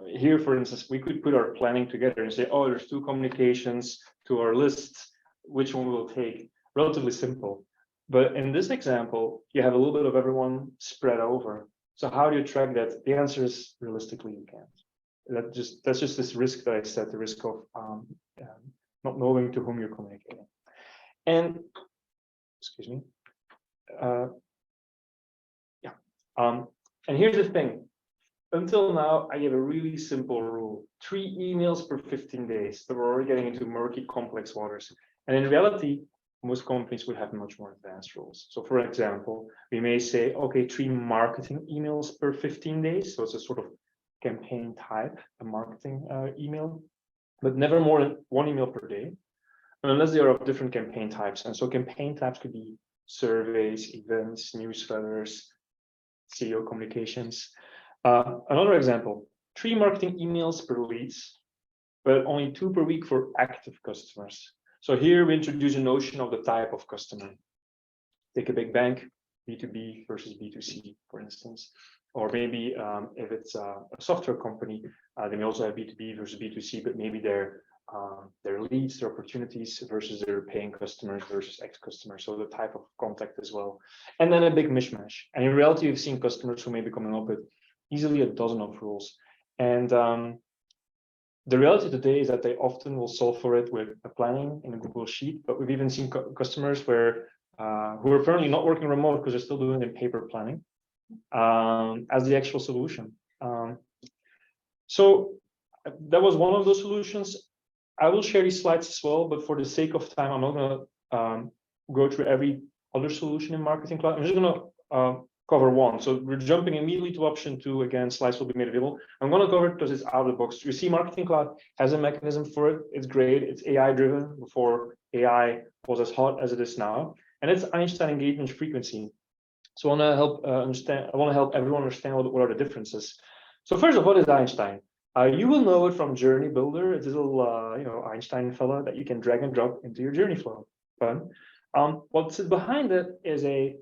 here, for instance, we could put our planning together and say, oh, there's 2 communications to our list, which one we'll take? Relatively simple. But in this example, you have a little bit of everyone spread over. So how do you track that? The answer is realistically you can't. That's just this risk that I said, the risk of not knowing to whom you're communicating. And excuse me. And here's the thing. Until now, I gave a really simple rule: 3 emails per 15 days. So we're already getting into murky, complex waters. And in reality, most companies would have much more advanced rules. So for example, we may say, okay, 3 marketing emails per 15 days. So it's a sort of campaign type, a marketing email, but never more than 1 email per day, unless they are of different campaign types. And so campaign types could be surveys, events, newsletters, CEO communications. Another example, 3 marketing emails per leads, but only 2 per week for active customers. So here we introduce a notion of the type of customer. Take a big bank, B2B versus B2C, for instance. Or maybe if it's a software company, they may also have B2B versus B2C, but maybe their leads, their opportunities versus their paying customers versus ex-customers. So the type of contact as well. And then a big mishmash. And in reality, we've seen customers who may be coming up with easily a dozen of rules. And the reality today is that they often will solve for it with a planning in a Google Sheet, but we've even seen customers where who are currently not working remote because they're still doing it in paper planning as the actual solution. So that was one of those solutions. I will share these slides as well, but for the sake of time, I'm not going to go through every other solution in Marketing Cloud. I'm just going to cover one. So we're jumping immediately to option 2. Again, slides will be made available. I'm going to cover it because it's out of the box. You see, Marketing Cloud has a mechanism for it. It's great. It's AI driven before AI was as hot as it is now. And it's Einstein engagement frequency. So I want to help I want to help everyone understand what are the differences. So first of all, what is Einstein? You will know it from Journey Builder. It's a little Einstein fella that you can drag and drop into your journey flow. Fun. What sits behind it is a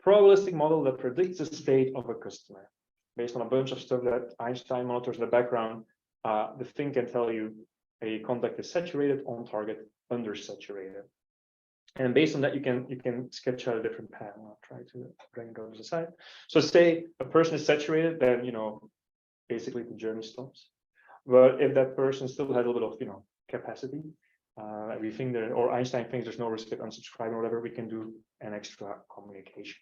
probabilistic model that predicts the state of a customer based on a bunch of stuff that Einstein monitors in the background. The thing can tell you a contact is saturated, on target, undersaturated. And based on that, you can sketch out a different pattern. I'll try to bring those aside. So say a person is saturated, then basically the journey stops. But if that person still has a little bit of capacity, we think that, or Einstein thinks there's no risk of unsubscribing or whatever, we can do an extra communication.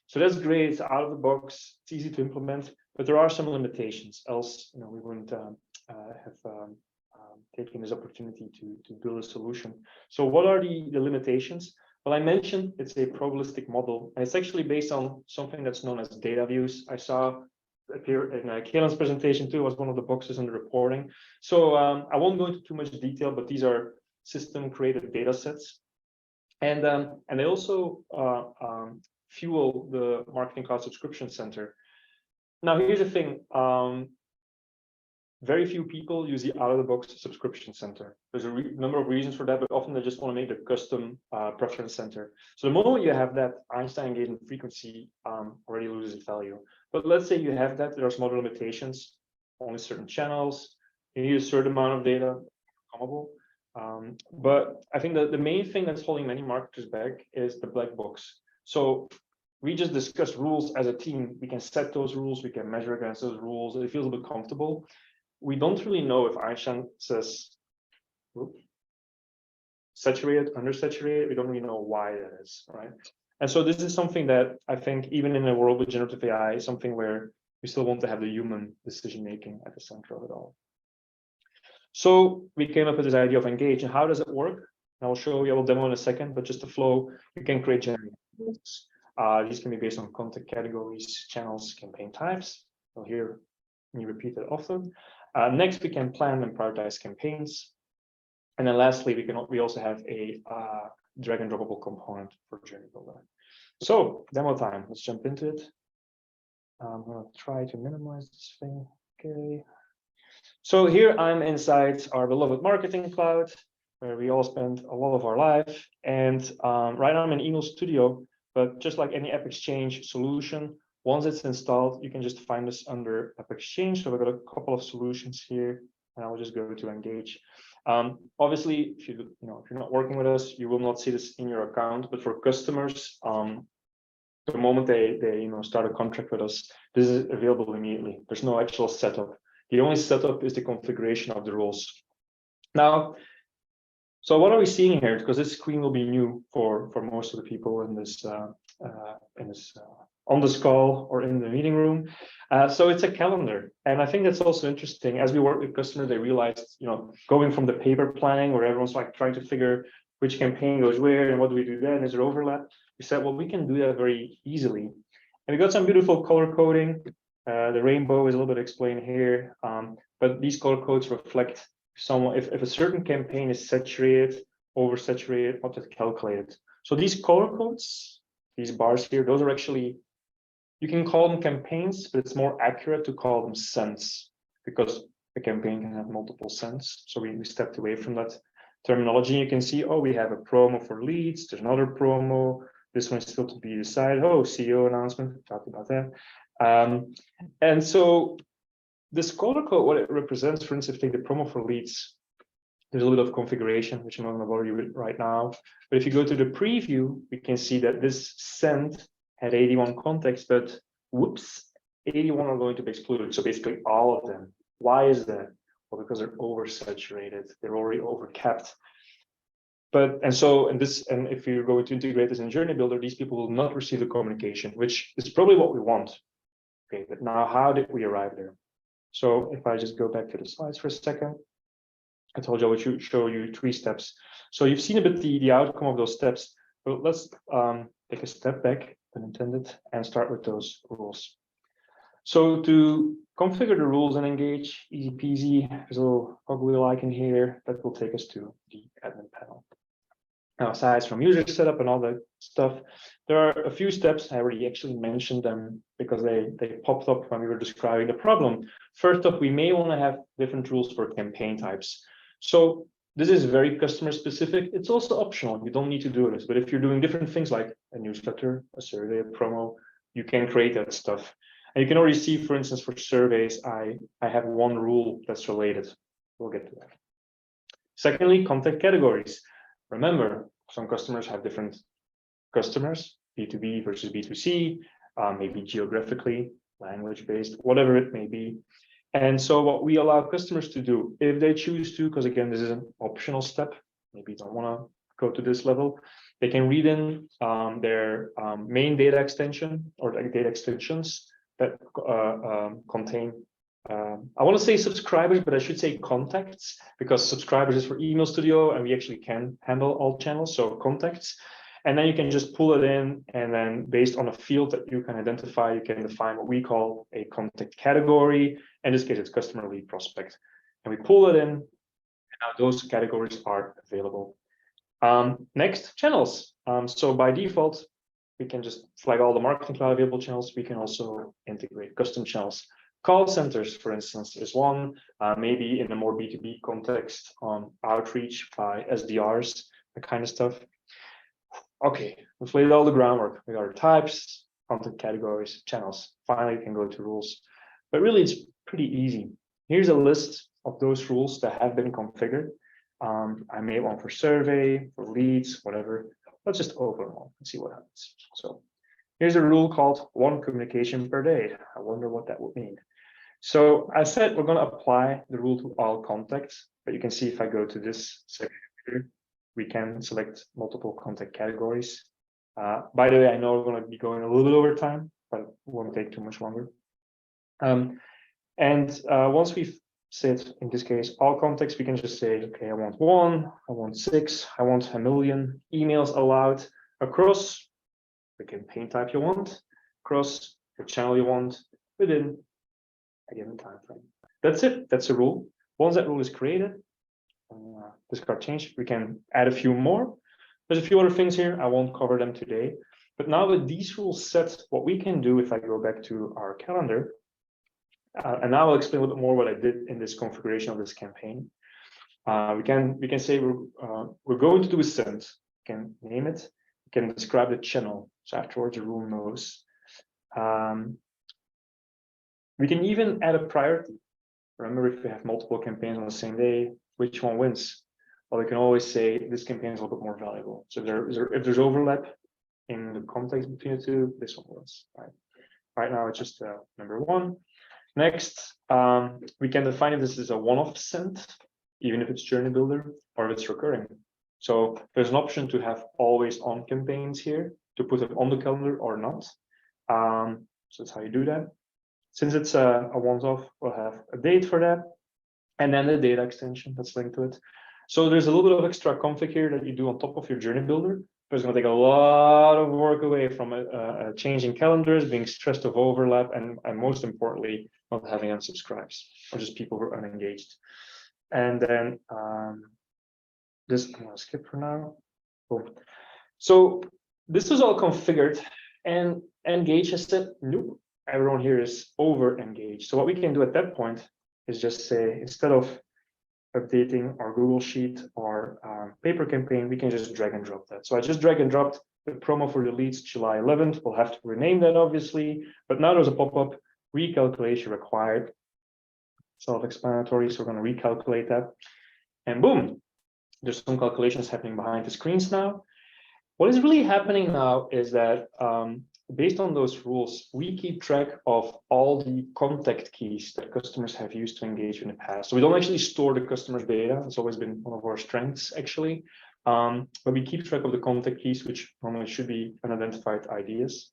So that's great. It's out of the box. It's easy to implement, but there are some limitations. Else, we wouldn't have taken this opportunity to build a solution. So what are the limitations? Well, I mentioned it's a probabilistic model, and it's actually based on something that's known as data views. I saw appear in Kaelin's presentation too. It was one of the boxes in the reporting. So I won't go into too much detail, but these are system created data sets, and they also fuel the Marketing Cloud Subscription Center. Now, here's the thing. Very few people use the out-of-the-box subscription center. There's a number of reasons for that, but often they just want to make the custom preference center. So the moment you have that, Einstein engagement frequency already loses its value. But let's say you have that, there are some other limitations, only certain channels, you need a certain amount of data, but I think that the main thing that's holding many marketers back is the black box. So we just discussed rules as a team. We can set those rules, we can measure against those rules. It feels a bit comfortable. We don't really know if Einstein says saturated, undersaturated. We don't really know why that is, right? And so this is something that I think even in a world with generative AI is something where we still want to have the human decision making at the center of it all. So we came up with this idea of engage. And how does it work? I will show you, I will demo in a second, but just to flow, you can create generic rules. These can be based on content categories, channels, campaign types. You'll hear me repeat it often. Next, we can plan and prioritize campaigns. And then lastly, we also have a drag and droppable component for Journey Builder. So demo time, let's jump into it. I'm gonna try to minimize this thing, okay. So here I'm inside our beloved Marketing Cloud, where we all spend a lot of our life. And right now I'm in Email Studio, but just like any AppExchange solution, Once it's installed, you can just find us under App Exchange. So we've got a couple of solutions here, and I'll just go to engage. Obviously, if you're not working with us, you will not see this in your account. But for customers, the moment they start a contract with us, this is available immediately. There's no actual setup. The only setup is the configuration of the roles. Now, so what are we seeing here? Because this screen will be new for most of the people in this on this call or in the meeting room. So it's a calendar, and I think that's also interesting. As we work with customers, they realized, going from the paper planning where everyone's like trying to figure which campaign goes where and what do we do then, is there overlap? We said, well, we can do that very easily, and we got some beautiful color coding. The rainbow is a little bit explained here, but these color codes reflect if a certain campaign is saturated, oversaturated, what is calculated. So these color codes, these bars here, those are actually, you can call them campaigns, but it's more accurate to call them cents, because a campaign can have multiple cents. So we stepped away from that terminology. You can see, oh, we have a promo for leads. There's another promo. This one's still to be decided. Oh, CEO announcement. We talked about that. And so this color code, what it represents, for instance, take the promo for leads. There's a little bit of configuration, which I'm not going to bother you with right now. But if you go to the preview, we can see that this send had 81 contacts, but whoops, 81 are going to be excluded. So basically all of them. Why is that? Well, because they're oversaturated. They're already overcapped. And if you're going to integrate this in Journey Builder, these people will not receive the communication, which is probably what we want. Okay, but now how did we arrive there? So if I just go back to the slides for a second, I told you I would show you 3 steps. So you've seen a bit the outcome of those steps, but let's take a step back, pun intended, and start with those rules. So to configure the rules and engage, easy peasy, there's a little ugly icon here that will take us to the admin panel. Now, aside from user setup and all that stuff, there are a few steps. I already actually mentioned them because they popped up when we were describing the problem. First off, we may want to have different rules for campaign types. So this is very customer specific. It's also optional. You don't need to do this. But if you're doing different things like a newsletter, a survey, a promo, you can create that stuff. And you can already see, for instance, for surveys, I have one rule that's related. We'll get to that. Secondly, contact categories. Remember, some customers have different customers, B2B versus B2C, maybe geographically, language-based, whatever it may be. And so what we allow customers to do, if they choose to, because again, this is an optional step, maybe you don't want to go to this level, they can read in their main data extension or data extensions that contain, I want to say subscribers, but I should say contacts, because subscribers is for Email Studio and we actually can handle all channels, so contacts. And then you can just pull it in, and then based on a field that you can identify, you can define what we call a contact category. In this case, it's customer lead prospect. And we pull it in, and now those categories are available. Next, channels. So by default, we can just flag all the Marketing Cloud available channels. We can also integrate custom channels. Call centers, for instance, is one, maybe in a more B2B context on outreach by SDRs, that kind of stuff. Okay, we've laid all the groundwork. We got our types, content categories, channels. Finally, we can go to rules. But really, it's pretty easy. Here's a list of those rules that have been configured. I made one for survey, for leads, whatever. Let's just open one and see what happens. So here's a rule called 1 communication per day. I wonder what that would mean. So I said we're going to apply the rule to all contacts, but you can see if I go to this section here, we can select multiple contact categories. By the way, I know we're going to be going a little bit over time, but it won't take too much longer. Once we've set, in this case, all contacts, we can just say, okay, I want 1, I want 6, I want 1 million emails allowed across the campaign type you want, across the channel you want, within a given time frame. That's it. That's a rule. Once that rule is created, this card change, we can add a few more. There's a few other things here. I won't cover them today. But now with these rules set, what we can do, if I go back to our calendar, and now I'll explain a little bit more what I did in this configuration of this campaign. We can say we're going to do a send. We can name it. We can describe the channel. So afterwards, the rule knows. We can even add a priority. Remember, if we have multiple campaigns on the same day, which one wins? Well, we can always say this campaign is a little bit more valuable. So if there's overlap in the context between the two, this one wins. Right now, it's just number one. Next, we can define if this is a one-off send, even if it's journey builder or if it's recurring. So there's an option to have always on campaigns here to put them on the calendar or not. So that's how you do that. Since it's a once-off, we'll have a date for that, and then the data extension that's linked to it. So there's a little bit of extra config here that you do on top of your journey builder, but it's going to take a lot of work away from changing calendars, being stressed of overlap, and most importantly, not having unsubscribes or just people who are unengaged. And then this I'm going to skip for now. Boom. So this was all configured, and Engage has said, nope, everyone here is over engaged. So what we can do at that point is just say, instead of updating our Google Sheet or paper campaign, we can just drag and drop that. So I just drag and dropped the promo for the leads July 11th. We'll have to rename that, obviously, but now there's a pop-up recalculation required. Self-explanatory, so we're going to recalculate that. And boom, there's some calculations happening behind the screens now. What is really happening now is that based on those rules, we keep track of all the contact keys that customers have used to engage in the past. So we don't actually store the customer's data. It's always been one of our strengths, actually. But we keep track of the contact keys, which normally should be unidentified IDs.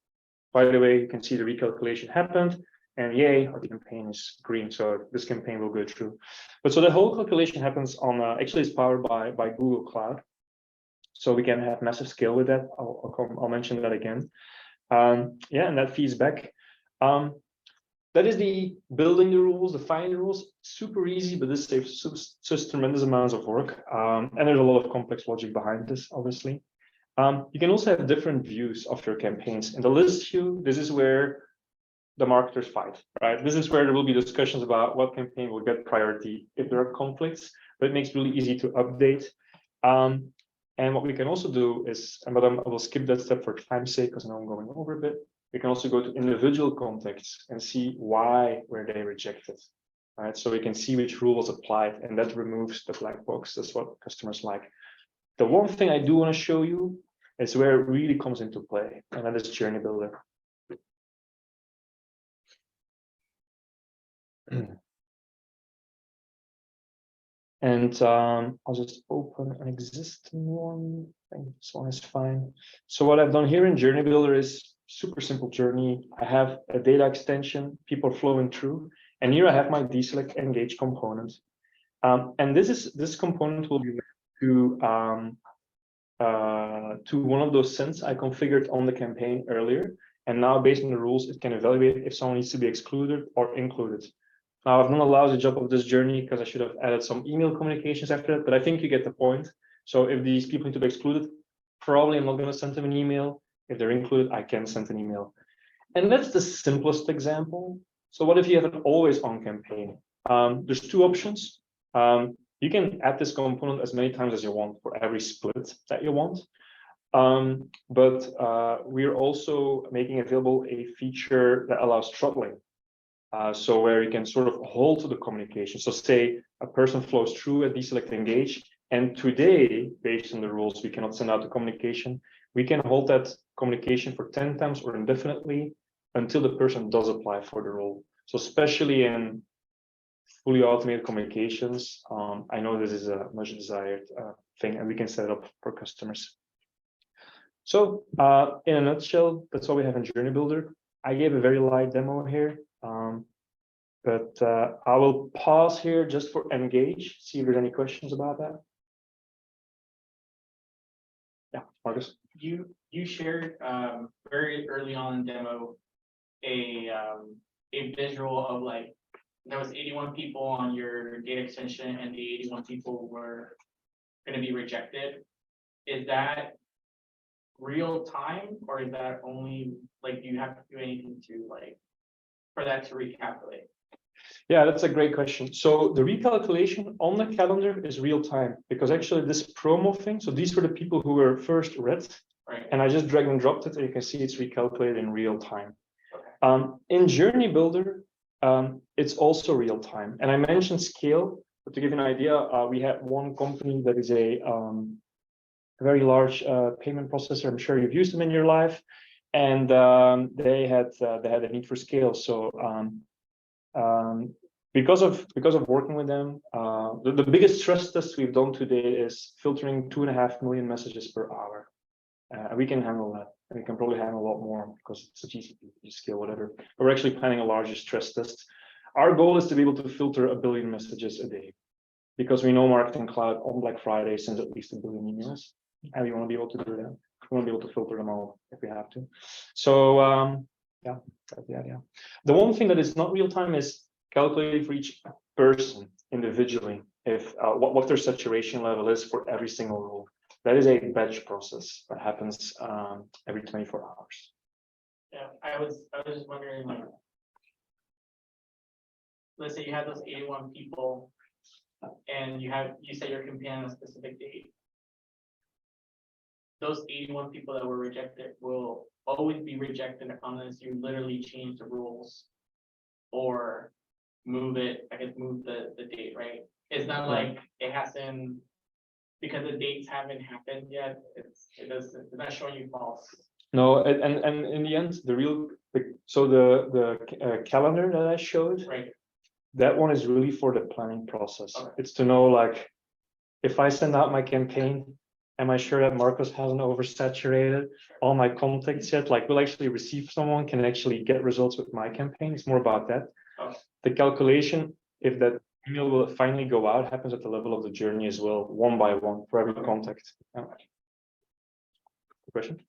By the way, you can see the recalculation happened, and yay, our campaign is green. So this campaign will go through. But so the whole calculation happens on, actually it's powered by Google Cloud. So we can have massive scale with that. I'll mention that again. Yeah, and that feeds back. That is the building the rules, defining the rules, super easy, but this saves just tremendous amounts of work. And there's a lot of complex logic behind this, obviously. You can also have different views of your campaigns. In the list view, this is where the marketers fight, right? This is where there will be discussions about what campaign will get priority if there are conflicts, but it makes it really easy to update. And what we can also do is, but I will skip that step for time's sake because now I'm going over a bit. We can also go to individual contexts and see why were they rejected, right? So we can see which rule was applied, and that removes the black box. That's what customers like. The one thing I do want to show you is where it really comes into play, and that is Journey Builder. And I'll just open an existing one. I think this one is fine. So what I've done here in Journey Builder is super simple journey. I have a data extension, people flowing through, and here I have my DESelect Engage component. And this component will be to one of those sends I configured on the campaign earlier. And now based on the rules, it can evaluate if someone needs to be excluded or included. Now, I've not a lousy job of this journey because I should have added some email communications after that, but I think you get the point. So if these people need to be excluded, probably I'm not going to send them an email. If they're included, I can send an email. And that's the simplest example. So what if you have an always on campaign? There's two options. You can add this component as many times as you want for every split that you want. But we're also making available a feature that allows throttling. So where you can sort of hold to the communication. So say a person flows through a DESelect Engage, and today, based on the rules, we cannot send out the communication. We can hold that communication for 10 times or indefinitely until the person does apply for the role. So especially in fully automated communications, I know this is a much desired thing, and we can set it up for customers. So in a nutshell, that's what we have in Journey Builder. I gave a very light demo here. But I will pause here just for Engage, see if there's any questions about that. Yeah, Marcus. You shared very early on in demo a visual of like there was 81 people on your data extension and the 81 people were going to be rejected. Is that real time, or is that only like do you have to do anything to like for that to recalculate? Yeah, that's a great question. So the recalculation on the calendar is real time because actually this promo thing, so these were the people who were first read, right? And I just drag and dropped it, and you can see it's recalculated in real time. In Journey Builder, it's also real time. And I mentioned scale, but to give you an idea, we had one company that is a very large payment processor. I'm sure you've used them in your life, and they had a need for scale. So because of working with them, the biggest stress test we've done today is filtering 2.5 million messages per hour. We can handle that. And we can probably handle a lot more because it's a GCP scale, whatever. But we're actually planning a larger stress test. Our goal is to be able to filter 1 billion messages a day, because we know Marketing Cloud on Black Friday sends at least 1 billion emails, and we want to be able to do that. We want to be able to filter them all if we have to. So yeah, that's the idea. The one thing that is not real time is calculating for each person individually if what their saturation level is for every single role. That is a batch process that happens every 24 hours. Yeah, I was just wondering, like, let's say you have those 81 people, and you say you're competing on a specific date. Those 81 people that were rejected will always be rejected unless you literally change the rules or move it. I guess move the date, right? It's not like it hasn't. Because the dates haven't happened yet, it's not showing you false. No, and in the end, the calendar that I showed, right, that one is really for the planning process. Okay. It's to know, like, if I send out my campaign, am I sure that Marcos hasn't oversaturated all my contacts yet? Like, will actually receive someone, can actually get results with my campaign. It's more about that. Okay. The calculation, if that email will finally go out, happens at the level of the journey as well, one by one for every contact. Good question.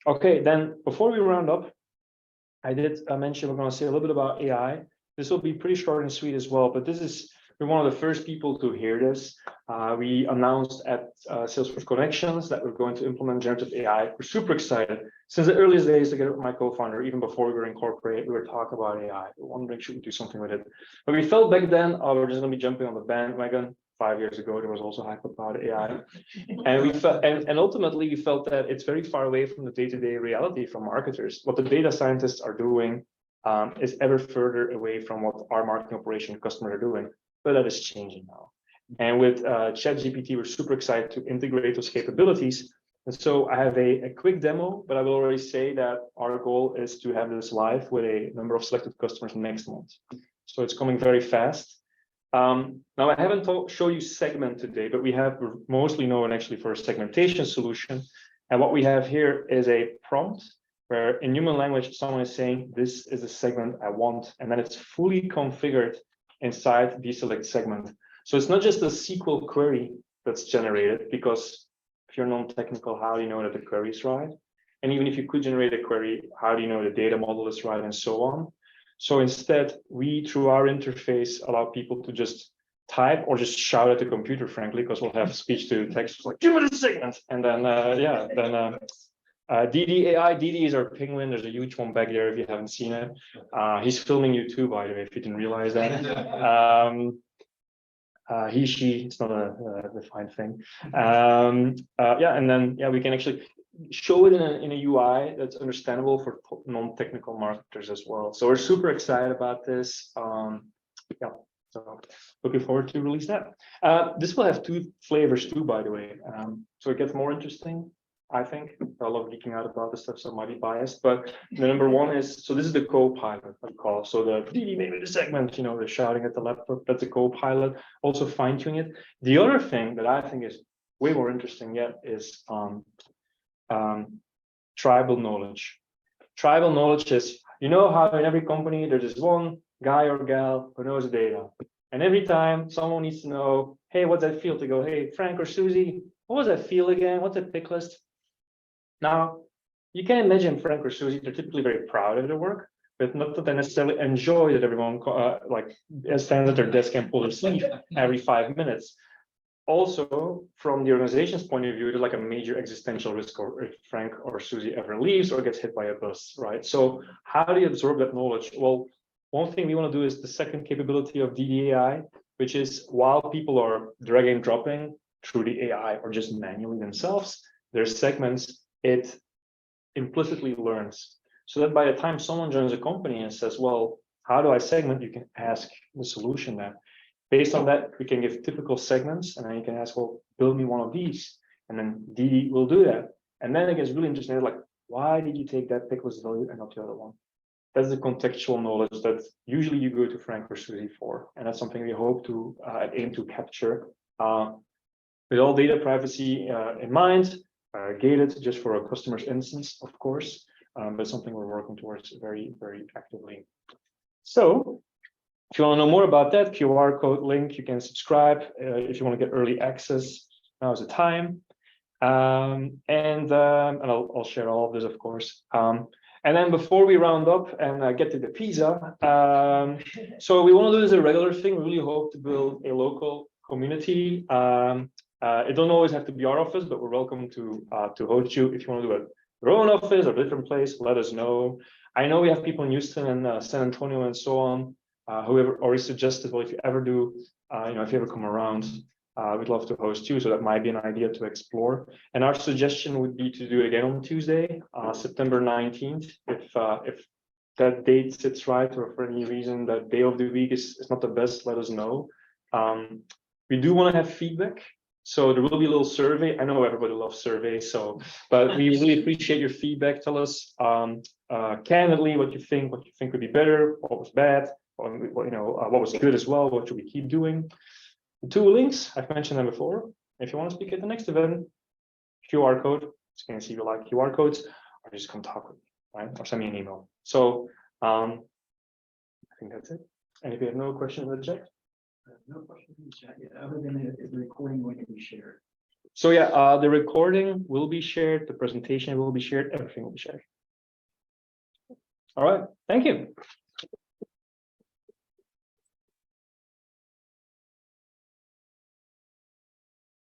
Okay, then before we round up, I did mention we're going to say a little bit about AI. This will be pretty short and sweet as well, but we're one of the first people to hear this. We announced at Salesforce Connections that we're going to implement generative AI. We're super excited. Since the earliest days, together with my co-founder, even before we were incorporated, we were talking about AI. We wondering, should we do something with it? But we felt back then, we're just going to be jumping on the bandwagon. 5 years ago, there was also hype about AI. And we felt, and ultimately we felt that it's very far away from the day-to-day reality from marketers. What the data scientists are doing is ever further away from what our marketing operation customers are doing. But that is changing now. And with ChatGPT, we're super excited to integrate those capabilities. And so I have a quick demo, but I will already say that our goal is to have this live with a number of selected customers next month. So it's coming very fast. Now I haven't show you segment today, but we're mostly known actually for a segmentation solution. And what we have here is a prompt where in human language, someone is saying, this is a segment I want. And then it's fully configured inside DESelect segment. So it's not just a SQL query that's generated, because if you're non-technical, how do you know that the query is right? And even if you could generate a query, how do you know the data model is right, and so on? So instead, we, through our interface, allow people to just type or just shout at the computer, frankly, because we'll have speech to text like, give me the segment. And then, Deedee AI, Deedee is our penguin. There's a huge one back there if you haven't seen it. He's filming you too, by the way, if you didn't realize that. He, she, it's not a defined thing. And then, we can actually show it in a UI that's understandable for non-technical marketers as well. So we're super excited about this. So looking forward to release that. This will have 2 flavors too, by the way. So it gets more interesting, I think. I love geeking out about this stuff, so I might be biased. But the number one is, so this is the co-pilot, I call. So the Deedee made me the segment, the shouting at the laptop, that's a co-pilot, also fine-tuning it. The other thing that I think is way more interesting yet is tribal knowledge. Tribal knowledge is, how in every company there's this one guy or gal who knows the data. And every time someone needs to know, hey, what's that field, to go, hey, Frank or Susie, what was that field again? What's that pick list? Now, you can imagine Frank or Susie, they're typically very proud of their work, but not that they necessarily enjoy that everyone stands at their desk and pull their sleeve every 5 minutes. Also, from the organization's point of view, there's like a major existential risk if Frank or Susie ever leaves or gets hit by a bus, right? So how do you absorb that knowledge? Well, one thing we want to do is the second capability of Deedee AI, which is while people are dragging and dropping through the AI or just manually themselves, their segments, it implicitly learns. so that by the time someone joins a company and says, well, how do I segment? You can ask the solution then. Based on that, we can give typical segments, and then you can ask, well, build me one of these. And then Deedee will do that. And then it gets really interesting, like, why did you take that pickless value and not the other one? That's the contextual knowledge that usually you go to Frank or Susie for. And that's something we hope to aim to capture with all data privacy in mind, gated just for a customer's instance, of course, but something we're working towards very, very actively. So if you want to know more about that, QR code link, you can subscribe. If you want to get early access, now's the time. And I'll share all of this, of course. And then before we round up and get to the pizza, so we want to do this as a regular thing. We really hope to build a local community. It don't always have to be our office, but we're welcome to host you. If you want to do it your own office or different place, let us know. I know we have people in Houston and San Antonio and so on who have already suggested, well, if you ever do, if you ever come around, we'd love to host you. So that might be an idea to explore. And our suggestion would be to do it again on Tuesday, September 19th. If that date sits right, or for any reason that day of the week is not the best, let us know. We do want to have feedback. So there will be a little survey. I know everybody loves surveys, but we really appreciate your feedback. Tell us candidly what you think would be better, what was bad, what was good as well, what should we keep doing. The 2 links, I've mentioned them before. If you want to speak at the next event, QR code, you can see if you like QR codes, or just come talk with me, right? Or send me an email. So I think that's it. And if you have no questions in the chat? No questions in the chat yet, other than the recording going to be shared. So yeah, the recording will be shared, the presentation will be shared, everything will be shared. All right, thank you.